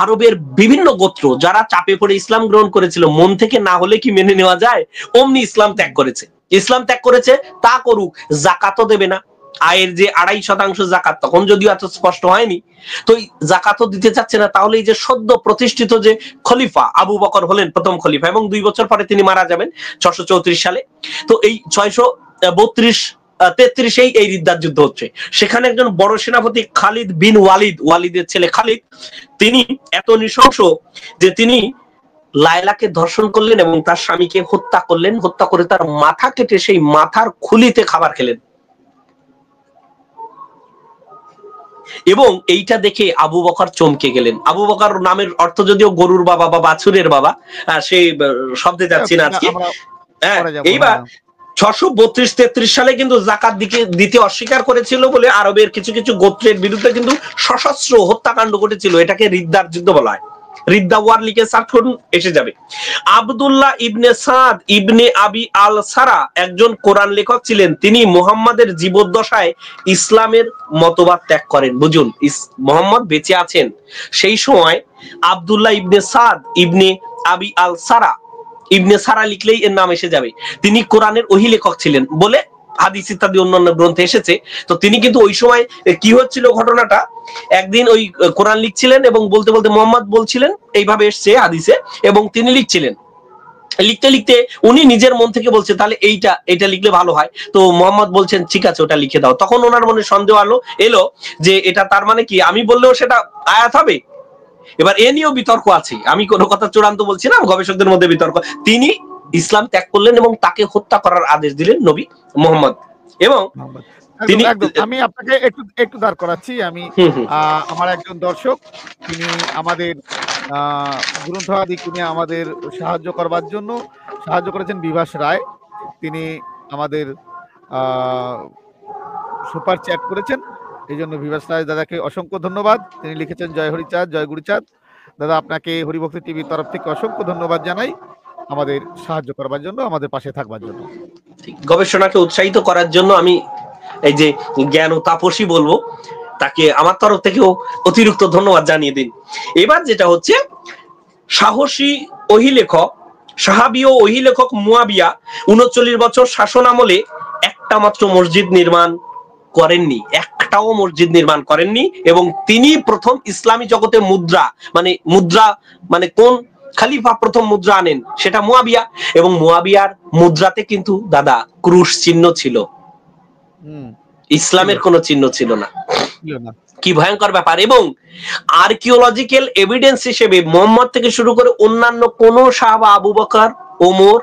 আরবের বিভিন্ন গোত্র যারা চাপে পড়ে ইসলাম গ্রহণ করেছিল, মন থেকে না হলে কি মেনে নেওয়া যায়, অমনি ইসলাম ত্যাগ করেছে। ইসলাম ত্যাগ করেছে, তা করুক, জাকাতও দেবে না। আয়ের যে 2.5% জাকাত, তখন যদিও এত স্পষ্ট হয়নি, তো জাকাতও দিতে চাচ্ছে না। তাহলে এই যে সদ্য প্রতিষ্ঠিত যে খলিফা আবু বকর হলেন প্রথম খলিফা, এবং 2 বছর পরে তিনি মারা যাবেন 634 সালে। তো এই 633 এই রিদ্দার যুদ্ধ হচ্ছে। সেখানে একজন বড় সেনাপতি খালিদ বিন ওয়ালিদ, ওয়ালিদের ছেলে খালিদ, তিনি এত নৃশংস যে তিনি লায়লাকে ধর্ষণ করলেন এবং তার স্বামীকে হত্যা করলেন। হত্যা করে তার মাথা কেটে সেই মাথার খুলিতে খাবার খেলেন। এবং এইটা দেখে আবু বকর চমকে গেলেন। আবু বকর নামের অর্থ যদিও গরুর বাবা বা বাছুরের বাবা, সেই শব্দে যাচ্ছি না আজকে। এইবার 632-33 সালে কিন্তু জাকাত দিতে অস্বীকার করেছিল বলে আরবের কিছু কিছু গোত্রের বিরুদ্ধে কিন্তু সশস্ত্র হত্যাকাণ্ড ঘটেছিল। এটাকে রিদ্দার যুদ্ধ বলা হয়। রিদ্দা ওয়ার লিখে সার্চ করুন, এসে যাবে। আব্দুল্লাহ ইবনে সাদ ইবনে আবি আল সারা একজন কোরআন লেখক ছিলেন। তিনি মুহাম্মাদের জীবদ্দশায় ইসলামের মতবাদ ত্যাগ করেন। বুঝুন, মুহাম্মদ বেঁচে আছেন সেই সময় আব্দুল্লাহ ইবনে সাদ ইবনে আবি আল সারা, ইবনে সারা লিখলেই এর নাম এসে যাবে। তিনি কোরআনের ওহী লেখক ছিলেন বলে হাদিস ইত্যাদি অন্যান্য গ্রন্থে এসেছে। তো তিনি কিন্তু ওই সময় কি হচ্ছিল ঘটনাটা, একদিন ওই কোরআন লিখছিলেন এবং বলতে বলতে মোহাম্মদ বলছিলেন, এইভাবে এসছে হাদিসে, এবং তিনি লিখছিলেন। লিখতে লিখতে উনি নিজের মন থেকে বলছে তাহলে এইটা লিখলে ভালো হয়। তো মোহাম্মদ বলছেন ঠিক আছে ওটা লিখে দাও। তখন ওনার মনে সন্দেহ এলো যে এটা তার মানে কি, আমি বললেও সেটা আয়াত হবে। এবার এ নিয়েও বিতর্ক আছে, আমি কোনো কথা চূড়ান্ত বলছি না, গবেষকদের মধ্যে বিতর্ক। তিনি ইসলাম ত্যাগ করলেন এবং তাকে হত্যা করার আদেশ দিলেন নবী মুহাম্মদ। এবং তিনি, আমি আপনাকে একটু দাঁড় করাচ্ছি। আমি আমার একজন দর্শক, তিনি আমাদের গ্রন্থাদি কিনে আমাদের সাহায্য করেছেন বিভাস রায়। তিনি আমাদের সুপার চ্যাট করেছেন, এই জন্য বিভাস রায় দাদাকে অসংখ্য ধন্যবাদ। তিনি লিখেছেন জয় হরিচাঁদ, জয় গুরুচাঁদ। দাদা আপনাকে হরিভক্তি টিভির তরফ থেকে অসংখ্য ধন্যবাদ জানাই আমাদের সাহায্য করবার জন্য, আমাদের পাশে থাকবার জন্য, গবেষণাকে উৎসাহিত করার জন্য। আমি এই যে জ্ঞান ও তাপসী বলবো, তাকে আমার তরফ থেকেও অতিরিক্ত ধন্যবাদ জানিয়ে দিন। এবার যেটা হচ্ছে, সাহসী ওহী লেখক, সাহাবী ও ওহী লেখক মুয়াবিয়া 39 বছর শাসন আমলে একটা মাত্র মসজিদ নির্মাণ করেননি, একটাও মসজিদ নির্মাণ করেননি। এবং তিনি প্রথম ইসলামী জগতে মুদ্রা মানে কোন খলিফা প্রথম মুদ্রা আনেন, সেটা মুয়াবিয়া। এবং মুয়াবিয়ার মুদ্রাতে কিন্তু দাদা ক্রুশ চিহ্ন ছিল, ইসলামের কোনো চিহ্ন ছিল না। কি ভয়ঙ্কর ব্যাপার। এবং আর্কিওলজিক্যাল এভিডেন্স হিসেবে মোহাম্মদ থেকে শুরু করে অন্যান্য কোন সাহাবা, আবু বকর, ওমর,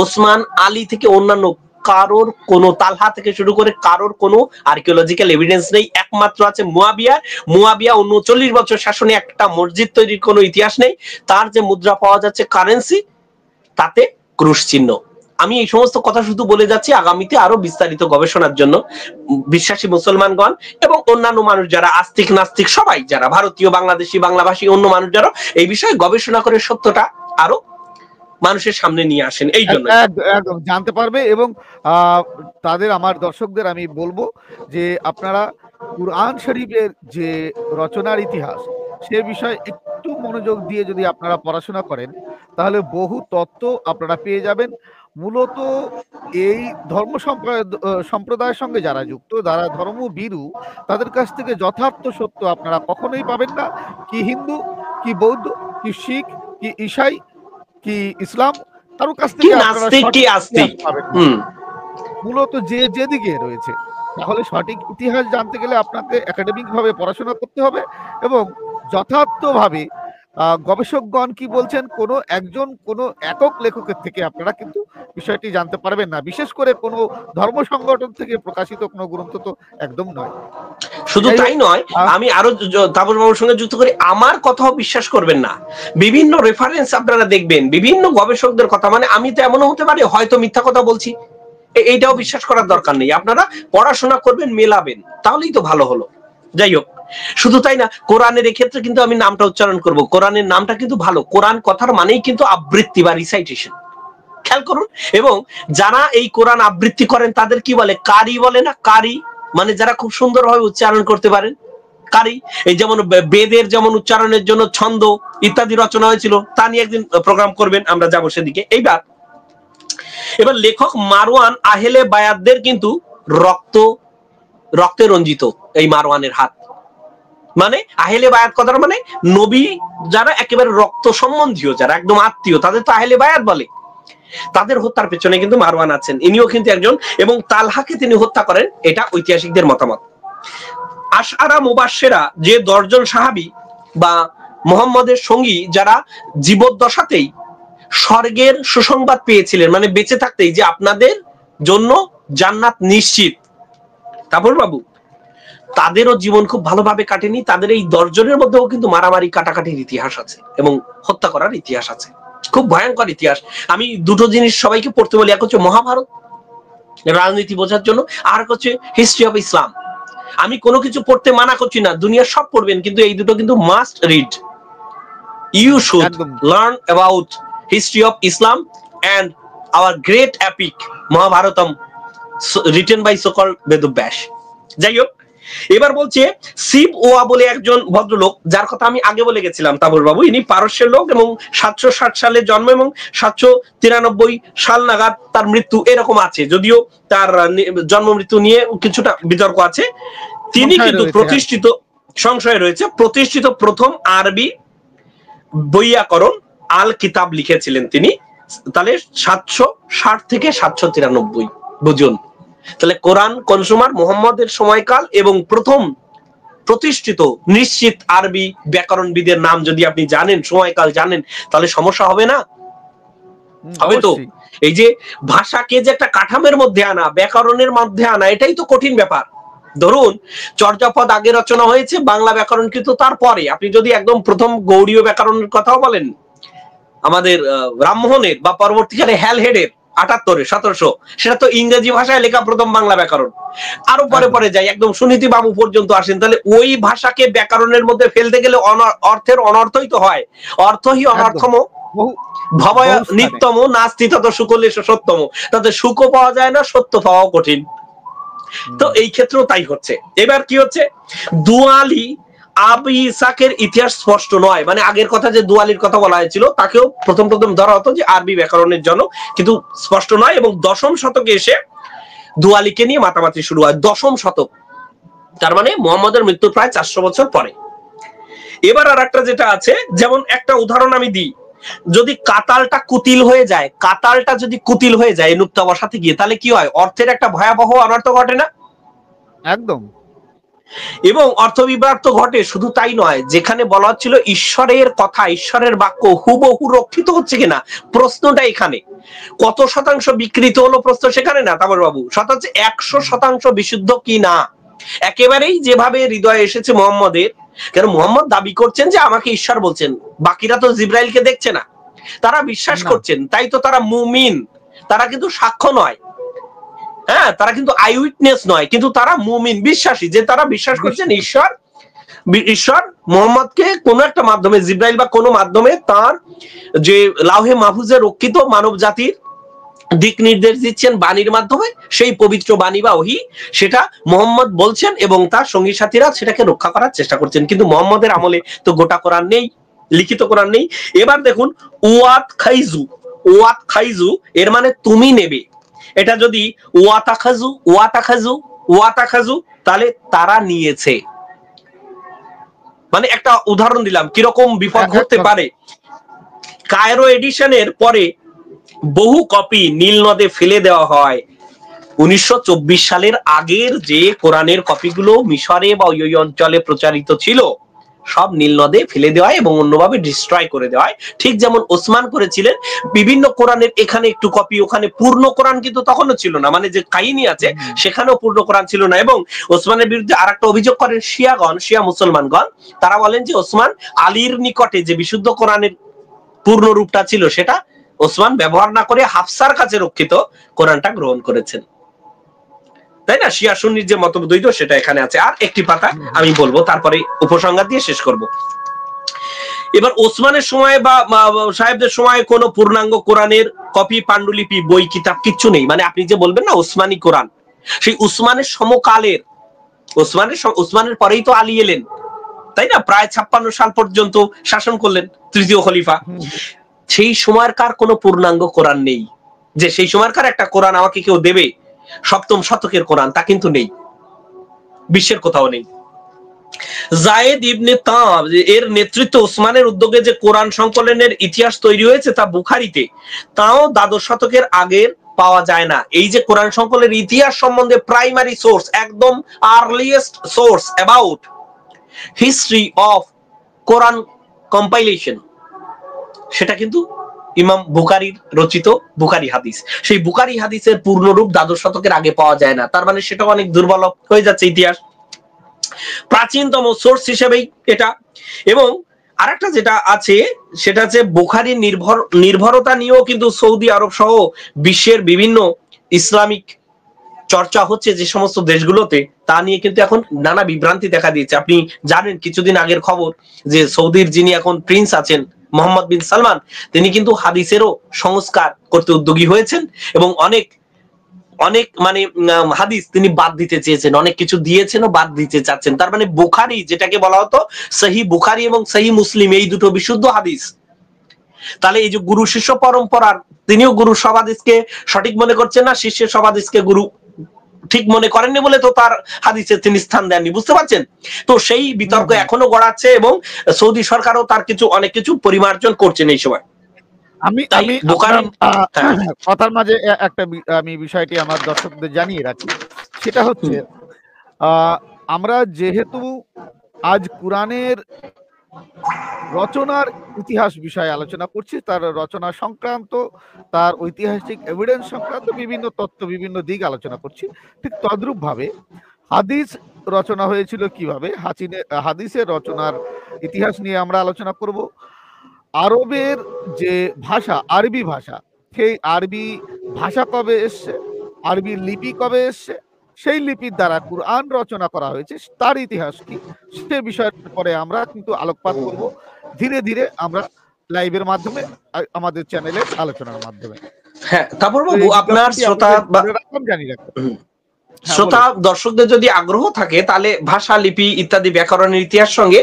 ওসমান, আলী থেকে অন্যান্য কারোর কোন, তালহা থেকে শুরু করে কারোর কোন আর্কিওলজিক্যাল এভিডেন্স নেই। একমাত্র আছে মুয়াবিয়া। 39 বছর শাসনে একটা মসজিদ তৈরির কোনো ইতিহাস নেই। তার যে মুদ্রা পাওয়া যাচ্ছে কারেন্সি, তাতে ক্রুশ চিহ্ন। আমি এই সমস্ত কথা শুধু বলে যাচ্ছি, আগামীতে আরো বিস্তারিত গবেষণার জন্য বিশ্বাসী মুসলমানগণ এবং অন্যান্য মানুষ যারা আস্তিক নাস্তিক সবাই, যারা ভারতীয়, বাংলাদেশি, বাংলাভাষী অন্য মানুষ যারা এই বিষয়ে গবেষণা করে সত্যটা আরো মানুষের সামনে নিয়ে আসেন, এই জন্য একদম জানতে পারবে। এবং তাদের, আমার দর্শকদের আমি বলবো যে আপনারা কুরআন শরীফের যে রচনার ইতিহাস, সে বিষয়ে একটু মনোযোগ দিয়ে যদি আপনারা পড়াশোনা করেন, তাহলে বহু তত্ত্ব আপনারা পেয়ে যাবেন। মূলত এই সম্প্রদায়ের সঙ্গে যারা যুক্ত, যারা ধর্মভীরু, তাদের কাছ থেকে যথার্থ সত্য আপনারা কখনোই পাবেন না। কি হিন্দু, কি বৌদ্ধ, কি শিখ, কি ঈসাই, কি ইসলাম, কারোর কাছ কি থেকে আপনারা নাস্তিক কি সঠিক আস্তিক। ইতিহাস পাবেন না। হুম মূলত যে যেদিকে রয়েছে, তাহলে সঠিক ইতিহাস জানতে গেলে আপনাকে একাডেমিক ভাবে পড়াশোনা করতে হবে এবং যথার্থভাবে গবেষকগণ কি বলছেন, কোনো একজন কোনো একক লেখকের থেকে আপনারা কিন্তু বিষয়টি জানতে পারবেন না। বিশেষ করে কোনো ধর্ম সংগঠন থেকে প্রকাশিত কোনো গ্রন্থ তো একদম নয়। শুধু যাই তাই হোক, নয়, আমি আরো তাপস বাবুর সঙ্গে যুক্ত করি, আমার কথাও বিশ্বাস করবেন না। বিভিন্ন রেফারেন্স আপনারা দেখবেন, বিভিন্ন গবেষকদের কথা, মানে আমি তো এমনও হতে পারে হয়তো মিথ্যা কথা বলছি, এইটাও বিশ্বাস করার দরকার নেই। আপনারা পড়াশোনা করবেন, মেলাবেন, তাহলেই তো ভালো হলো। যাই হোক, শুধু তাই না, কোরআনের ক্ষেত্রে কিন্তু আমি নামটা উচ্চারণ করব, কোরআনের নামটা কিন্তু ভালো। কোরআন কথার মানেই কিন্তু আবৃত্তি বা রিসাইটেশন, খেয়াল করুন। এবং যারা এই কোরআন আবৃত্তি করেন তাদের কি বলে, কারি বলে না, কারি মানে যারা খুব সুন্দরভাবে উচ্চারণ করতে পারেন, কারি। এই যেমন বেদের যেমন উচ্চারণের জন্য ছন্দ ইত্যাদি রচনা হয়েছিল, তা নিয়ে একদিন প্রোগ্রাম করবেন, আমরা যাবো সেদিকে। এবার লেখক মারওয়ান আহলে বায়াতদের কিন্তু রক্তে রঞ্জিত এই মারওয়ানের হাত। মানে আহলে বায়াত কথার মানে নবী যারা একেবারে রক্ত সম্বন্ধীয়, যারা একদম আত্মীয়, তাদের তো আহলে বায়াত বলে। তাদের হত্যার পেছনে কিন্তু মারওয়ান আছেন, ইনিও কিন্তু একজন। এবং তালহাকে তিনি হত্যা করেন, এটা ঐতিহাসিকদের মতামত। আশআরা মুবাশশিরা যে 10 জন সাহাবী বা মুহাম্মদের সঙ্গী, যারা জীবদ্দশাতেই স্বর্গের সুসংবাদ পেয়েছিলেন, মানে বেঁচে থাকতেই যে আপনাদের জন্য জান্নাত নিশ্চিত, তারপর বাবু তাদেরও জীবন খুব ভালোভাবে কাটেনি। তাদের এই 10 জনের মধ্যেও কিন্তু মারামারি কাটাকাটির ইতিহাস আছে এবং হত্যা করার ইতিহাস আছে, খুব ভয়ঙ্কর ইতিহাস। আমি দুটো জিনিস সবাইকে পড়তে বলি, এক হচ্ছে মহাভারত রাজনীতি বোঝার জন্য, আর হচ্ছে হিস্ট্রি অফ ইসলাম। আমি কোনো কিছু পড়তে মানা করছি না, দুনিয়ার সব পড়বেন, কিন্তু এই দুটো কিন্তু must read. You should learn about history of Islam and our great epic Mahabharatam, written by so called Vedavyas. যাই হোক, এবার বলছে শিব ওয়া বলে একজন ভদ্রলোক, যার কথা আমি আগে বলে গেছিলাম তাবর বাবু, ইনি পারস্যের লোক এবং 760 সালে জন্ম এবং 793 সাল নাগাদ তার মৃত্যু, এরকম আছে। যদিও তার জন্ম মৃত্যু নিয়ে কিছুটা বিতর্ক আছে। তিনি কিন্তু প্রতিষ্ঠিত, সংশয় রয়েছে, প্রতিষ্ঠিত প্রথম আরবি বৈয়াকরণ আল কিতাব লিখেছিলেন তিনি। তাহলে 760 থেকে 793 বুঝুন। তাহলে কোরআন কোন সময়, মুহাম্মদের সময়কাল, এবং প্রথম প্রতিষ্ঠিত নিশ্চিত আরবি ব্যাকরণবিদের নাম যদি আপনি জানেন, সময়কাল জানেন, তাহলে সমস্যা হবে না? হবে তো। এই যে ভাষাকে যে একটা কাঠামোর মধ্যে আনা, ব্যাকরণের মধ্যে আনা, এটাই তো কঠিন ব্যাপার। ধরুন চর্যাপদ আগে রচনা হয়েছে, বাংলা ব্যাকরণ কিন্তু তারপরে। আপনি যদি একদম প্রথম গৌড়ীয় ব্যাকরণের কথাও বলেন, আমাদের রামমোহনের বা পরবর্তীকালে হ্যালহেডের 78 1700, সেটা তো ইংরেজি ভাষায় লেখা প্রথম বাংলা ব্যাকরণ। আরো পরে পরে যাই, একদম সুনীতি বাবু পর্যন্ত আসেন, তাহলে ওই ভাষাকে ব্যাকরণের মধ্যে ফেলতে গেলে অর্থের অনর্থই তো হয়। অর্থই অনর্থম ভবয় নিত্যম নাস্তি তত সুকলেশ সত্যম, তাতে সুখও পাওয়া যায় না, সত্য পাওয়াও কঠিন। তো এই ক্ষেত্রেও তাই হচ্ছে। এবার কি হচ্ছে, দুয়ালি আবি ইসাকের ইতিহাস স্পষ্ট নয়, মানে আগের কথা যে দুয়ালির কথা বলা হয়েছিল, তাকেও প্রথম ধরা হতো যে আরবি ব্যাকরণের জন্য, কিন্তু স্পষ্ট নয়। এবং 10ম শতকে এসে দুয়ালিকে নিয়ে মাতামাতি শুরু হয়, 10ম শতক, তার মানে মুহাম্মদের মৃত্যুর প্রায় 400 বছর পরে। এবার আর একটা যেটা আছে, যেমন একটা উদাহরণ আমি দিই, যদি কাতালটা কুতিল হয়ে যায়, কাতালটা যদি কুতিল হয়ে যায় নুক্তা বসাতে গিয়ে, তাহলে কি হয়, অর্থের একটা ভয়াবহ অনর্থ ঘটে না? একদম। এবং অর্থ বিভ্রাট তো ঘটে। শুধু তাই নয়, যেখানে বলা হচ্ছিল ঈশ্বরের কথা, ঈশ্বরের বাক্য হুবহু রক্ষিত হচ্ছে কিনা, প্রশ্নটা এখানে। কত শতাংশ বিকৃত হলো প্রশ্ন সেখানে না, তাবর বাবু, সেটা হচ্ছে 100% বিশুদ্ধ কি না। একেবারেই যেভাবে হৃদয়ে এসেছে মুহাম্মদের, কেন মুহাম্মদ দাবি করছেন যে আমাকে ঈশ্বর বলছেন, বাকিরা তো জিব্রাইলকে দেখছে না, তারা বিশ্বাস করছেন, তাই তো তারা মুমিন। তারা কিন্তু সাক্ষ্য নয়, হ্যাঁ, তারা কিন্তু আই উইটনেস নয়, কিন্তু তারা মুমিন, বিশ্বাসী, যে তারা বিশ্বাস করছেন ঈশ্বর মুহাম্মদকে কোনো একটা মাধ্যমে, জিব্রাইল বা কোনো মাধ্যমে, তার যে লাউহে মাহফুজে রক্ষিত মানব জাতির দিক নির্দেশ দিচ্ছেন বাণীর মাধ্যমে, সেই পবিত্র বাণী বা ওহী, সেটা মুহাম্মদ বলছেন এবং তার সঙ্গী সাথীরা সেটাকে রক্ষা করার চেষ্টা করছেন। কিন্তু মুহাম্মদের আমলে তো গোটা কোরআন নেই, লিখিত কোরআন নেই। এবার দেখুন, ওয়াত খাইজু ওয়াত খাইজু এর মানে তুমি নেবে, এটা যদি ওয়াতাখাজু ওয়াতাখাজু ওয়াতাখাজু তাহলে তারা নিয়েছে। মানে একটা উদাহরণ দিলাম কিরকম বিপদ ঘটতে পারে। কায়রো এডিশনের পরে বহু কপি নীল নদে ফেলে দেওয়া হয়। 1924 সালের আগের যে কোরআনের কপিগুলো মিশরে বা ওই অঞ্চলে প্রচারিত ছিল সব নীল নদে ফেলে দেওয়া এবং অন্যভাবে ডিস্ট্রয় করে দেওয়া হয়। ঠিক যেমন ওসমান করেছিলেন, বিভিন্ন কোরআনের এখানে একটু কপি, ওখানে পূর্ণ কোরআন কিন্তু তখনও ছিল না, মানে যে কাহিনী আছে সেখানেও পূর্ণ কোরআন ছিল না। এবং ওসমানের বিরুদ্ধে আরেকটা অভিযোগ করেন শিয়াগণ, শিয়া মুসলমানগণ। তারা বলেন যে ওসমান আলীর নিকটে যে বিশুদ্ধ কোরআনের পূর্ণ রূপটা ছিল সেটা ওসমান ব্যবহার না করে হাফসার কাছে রক্ষিত কোরআনটা গ্রহণ করেছেন, তাই না? শিয়া সুন্নির যে মতদ্বৈত সেটা এখানে আছে। আর একটি পাতা আমি বলবো, তারপরে উপসংহার দিয়ে শেষ করব। এবার ওসমানের সময় বা সাহেবদের সময় কোনো পূর্ণাঙ্গ কোরআনের কপি, পাণ্ডুলিপি, বই, কিতাব কিচ্ছু নেই। মানে আপনি যে বলবেন না ওসমানী কোরআন, সেই উসমানের সমকালের, উসমানের পরেই তো আলী এলেন, তাই না? প্রায় 56 সাল পর্যন্ত শাসন করলেন, তৃতীয় খলিফা। সেই সময়কার কোনো পূর্ণাঙ্গ কোরআন নেই যে সেই সময়কার একটা কোরআন আমাকে কেউ দেবে, সপ্তম শতকের কোরআন, তা কিন্তু নেই, বিশ্বের কোথাও নেই। জায়েদ ইবনে তাব এর নেতৃত্বে ওসমানের উদ্যোগে যে কোরআন সংকলনের ইতিহাস তৈরি হয়েছে তা বুখারীতে, তাও দ্বাদশ শতকের আগের পাওয়া যায় না। এই যে কোরআন সংকলনের ইতিহাস সম্বন্ধে প্রাইমারি সোর্স, একদম earliest source about history of Quran compilation, সেটা কিন্তু ইমাম বুখারীর রচিত বুখারী হাদিস। সেই বুখারী হাদিসের পূর্ণরূপ দ্বাদশ শতকের আগে পাওয়া যায় না, তার মানে সেটা অনেক দুর্বল হয়ে যাচ্ছে ইতিহাস। প্রাচীনতম সোর্স হিসেবেই এটা। এবং আরেকটা যেটা আছে সেটা হচ্ছে বুখারীর নির্ভরতা নিয়েও কিন্তু সৌদি আরব সহ বিশ্বের বিভিন্ন ইসলামিক চর্চা হচ্ছে যে সমস্ত দেশগুলোতে, তা নিয়ে কিন্তু এখন নানা বিভ্রান্তি দেখা দিয়েছে। আপনি জানেন কিছুদিন আগের খবর যে সৌদির যিনি এখন প্রিন্স আছেন মোহাম্মদ বিন সালমান, তিনি কিন্তু হাদিসেরও সংস্কার করতে উদ্যোগী হয়েছেন এবং অনেক অনেক মানে হাদিস তিনি বাদ দিতে চেয়েছেন, অনেক কিছু দিয়েছেন ও বাদ দিতে চাচ্ছেন। তার মানে বুখারী যেটাকে বলা হতো সহিহ বুখারী এবং সহিহ মুসলিম, এই দুটো বিশুদ্ধ হাদিস। তাহলে এই যে গুরু শিষ্য পরম্পরার, তিনিও গুরু সব হাদিসকে সঠিক মনে করছেন না, শিষ্যের সব হাদিসকে গুরু ঠিক মনে করেননি বলে তো তার হাদিসে তিনি স্থান দেননি, বুঝতে পারছেন? তো সেই বিতর্ক এখনো গড়াচ্ছে এবং সৌদি সরকারও তার কিছু অনেক কিছু পরিমার্জন করছেন এই সময়। আমি কথার মাঝে একটা আমি বিষয়টি আমার দর্শকদের জানিয়ে রাখি, সেটা হচ্ছে আমরা যেহেতু আজ কোরআনের রচনার ইতিহাস বিষয়ে আলোচনা করছি, তার রচনা সংক্রান্ত, তার ঐতিহাসিক এভিডেন্স সংক্রান্ত বিভিন্ন তথ্য, বিভিন্ন দিক আলোচনা করছি। ঠিক তদ্রূপ ভাবে হাদিস রচনা হয়েছিল কিভাবে, হাদিসের রচনার ইতিহাস নিয়ে আমরা আলোচনা করব। আরবের যে ভাষা, আরবি ভাষা, সেই আরবি ভাষা কবে এসছে, আরবি লিপি কবে এসছে, সেই লিপির দ্বারা কুরআন রচনা করা হয়েছে তার ইতিহাস কি, সে বিষয়ের পরে আমরা কিন্তু আলোকপাত করব ধীরে ধীরে আমরা লাইভের মাধ্যমে, আমাদের চ্যানেলের আলোচনার মাধ্যমে। হ্যাঁ, তারপর বাবু আপনার শ্রোতা দর্শকদের যদি আগ্রহ থাকে তাহলে ভাষা, লিপি ইত্যাদি ব্যাকরণের ইতিহাস সঙ্গে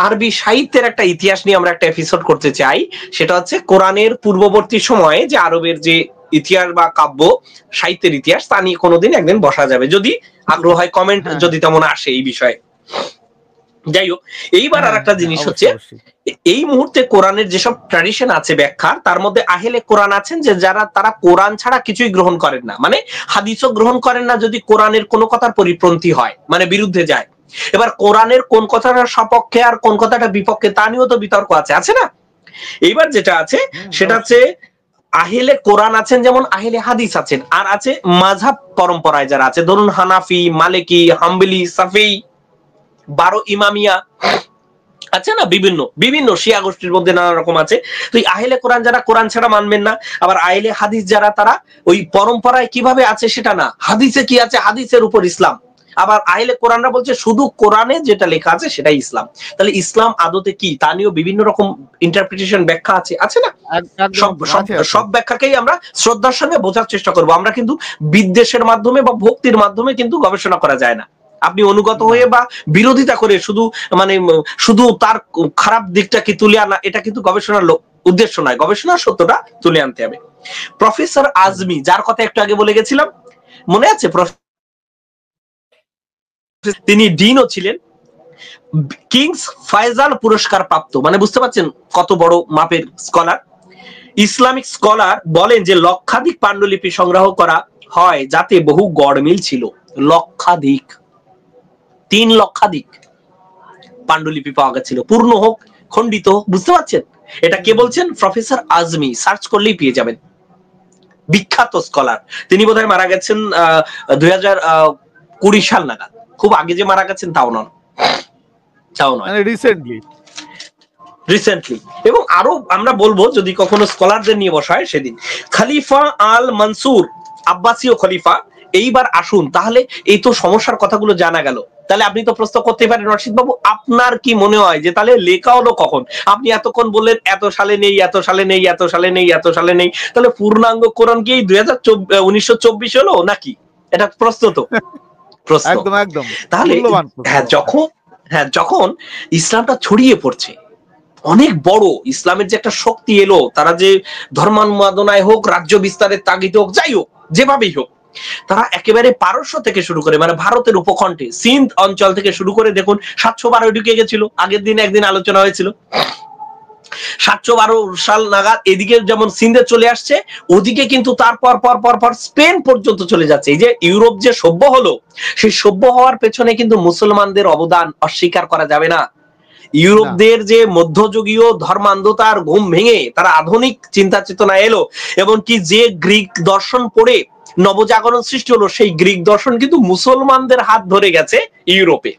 আরবি সাহিত্যের একটা ইতিহাস নিয়ে আমরা একটা এপিসোড করতে চাই। সেটা হচ্ছে কোরআনের পূর্ববর্তী সময়ে যে আরবের যে ইতিহাস বা কাব্য সাহিত্যের ইতিহাস, তা নিয়ে কোনোদিন একদিন বসা যাবে, যদি আগ্রহ হয়, কমেন্ট যদি তেমন আসে এই বিষয়ে। যাই হোক, এইবার আর একটা জিনিস হচ্ছে, এই মুহূর্তে কোরআনের যেসব ট্র্যাডিশন আছে ব্যাখ্যার, তার মধ্যে আহেলে কোরআন আছেন যে যারা তারা কোরআন ছাড়া কিছুই গ্রহণ করেন না, মানে হাদিসও গ্রহণ করেন না যদি কোরআনের কোন কথার পরিপন্থী হয়, মানে বিরুদ্ধে যায়। এবার কোরআনের কোন কথাটা সপক্ষে আর কোন কথাটা বিপক্ষে তা নিয়েও তো বিতর্ক আছে না? এইবার যেটা আছে সেটা হচ্ছে আহেলে কোরআন আছেন, যেমন আহেলে হাদিস আছেন, আর আছে মাযহাব পরম্পরায় যারা আছে, ধরুন হানাফি, মালিকি, হাম্বলি, শাফিঈ, 12 ইমামিয়া আছে না, বিভিন্ন বিভিন্ন শিয়া গোষ্ঠীর মধ্যে নানা রকম আছে। তো এই আহেলে কোরআন যারা কোরআন ছাড়া মানবেন না, আবার আহেলে হাদিস যারা তারা ওই পরম্পরায় কিভাবে আছে সেটা না, হাদিসে কি আছে হাদিসের উপর ইসলাম। আবার আহেলে কোরআনরা বলছে শুধু কোরআনে যেটা লেখা আছে সেটাই ইসলাম। তাহলে ইসলাম আদতে কি তা নিয়েও বিভিন্ন রকম ইন্টারপ্রিটেশন ব্যাখ্যা আছে না? সব ব্যাখ্যাকেই আমরা শ্রদ্ধার সঙ্গে বোঝার চেষ্টা করব। আমরা কিন্তু বিদ্বেষের মাধ্যমে বা ভক্তির মাধ্যমে কিন্তু গবেষণা করা যায় না। আপনি অনুগত হয়ে বা বিরোধিতা করে শুধু মানে শুধু তার খারাপ দিকটাকে তুলে আনা, এটা কিন্তু গবেষণার উদ্দেশ্য নয়, গবেষণার সত্যটা তুলে আনতে হবে। প্রফেসর আজমি, যার কথা একটু আগে বলে গেছিলাম, মনে আছে? তিনি ডিনও ছিলেন, কিংস ফয়সাল পুরস্কার প্রাপ্ত, মানে বুঝতে পারছেন কত বড় মাপের স্কলার। ইসলামিক স্কলার বলেন যে লক্ষাধিক পাণ্ডুলিপি সংগ্রহ করা হয়, যাতে বহু গড়মিল ছিল। লক্ষাধিক, 3 লক্ষাধিক পাণ্ডুলিপি পাওয়া গেছিল, পূর্ণ হোক খণ্ডিত হোক, বুঝতে পারছেন? এটা কে বলছেন? প্রফেসর আজমি, সার্চ করলেই পেয়ে যাবেন, বিখ্যাত স্কলার। তিনি বোধহয় মারা গেছেন 2020 সাল নাগাদ, খুব আগে যে মারা গেছেন তাও নয়। মানে রিসেন্টলি। এবং আরো আমরা বলবো, যদি কখনো স্কলারদের নিয়ে বসা হয় সেদিন। খলিফা আল মনসুর, আব্বাসীয় খলিফা। এইবার আসুন, তাহলে এই তো সমস্যার কথাগুলো জানা গেল। তাহলে আপনি তো প্রশ্ন করতে পারেন, রশিদ বাবু আপনার কি মনে হয় যে তাহলে লেখা হলো কখন? আপনি এতক্ষণ বললেন এত সালে নেই, এত সালে নেই, এত সালে নেই, এত সালে নেই, তাহলে পূর্ণাঙ্গ কোরআন কি 1924 হলো নাকি? এটা প্রশ্ন তো, প্রশ্ন। একদম। তাহলে যখন ইসলামটা ছড়িয়ে পড়ছে, অনেক বড় ইসলামের যে একটা শক্তি এলো, তারা যে ধর্মান্মাদনায় হোক, রাজ্য বিস্তারের তাগিদে হোক, যাই হোক, যেভাবেই হোক, তারা একেবারে পারস্য থেকে শুরু করে, মানে ভারতের উপকণ্ঠে সিন্ধ অঞ্চল থেকে শুরু করে, দেখুন 712 ঢুকে গেছিল। আগের দিন একদিন আলোচনা হয়েছিল, 712 সাল নাগাদ এদিকে যেমন সিন্ধে চলে আসছে, ওদিকে কিন্তু তারপর পর স্পেন পর্যন্ত চলে যাচ্ছে। এই যে ইউরোপ যে সভ্য হলো, সেই সভ্য হওয়ার পেছনে কিন্তু মুসলমানদের অবদান অস্বীকার করা যাবে না। ইউরোপদের যে মধ্যযুগীয় ধর্মান্ধতার ঘুম ভেঙে তারা আধুনিক চিন্তা চেতনা এলো, এবং কি যে গ্রিক দর্শন পড়ে নবজাগরণ সৃষ্টি হলো, সেই গ্রিক দর্শন কিন্তু মুসলমানদের হাত ধরে গেছে ইউরোপে।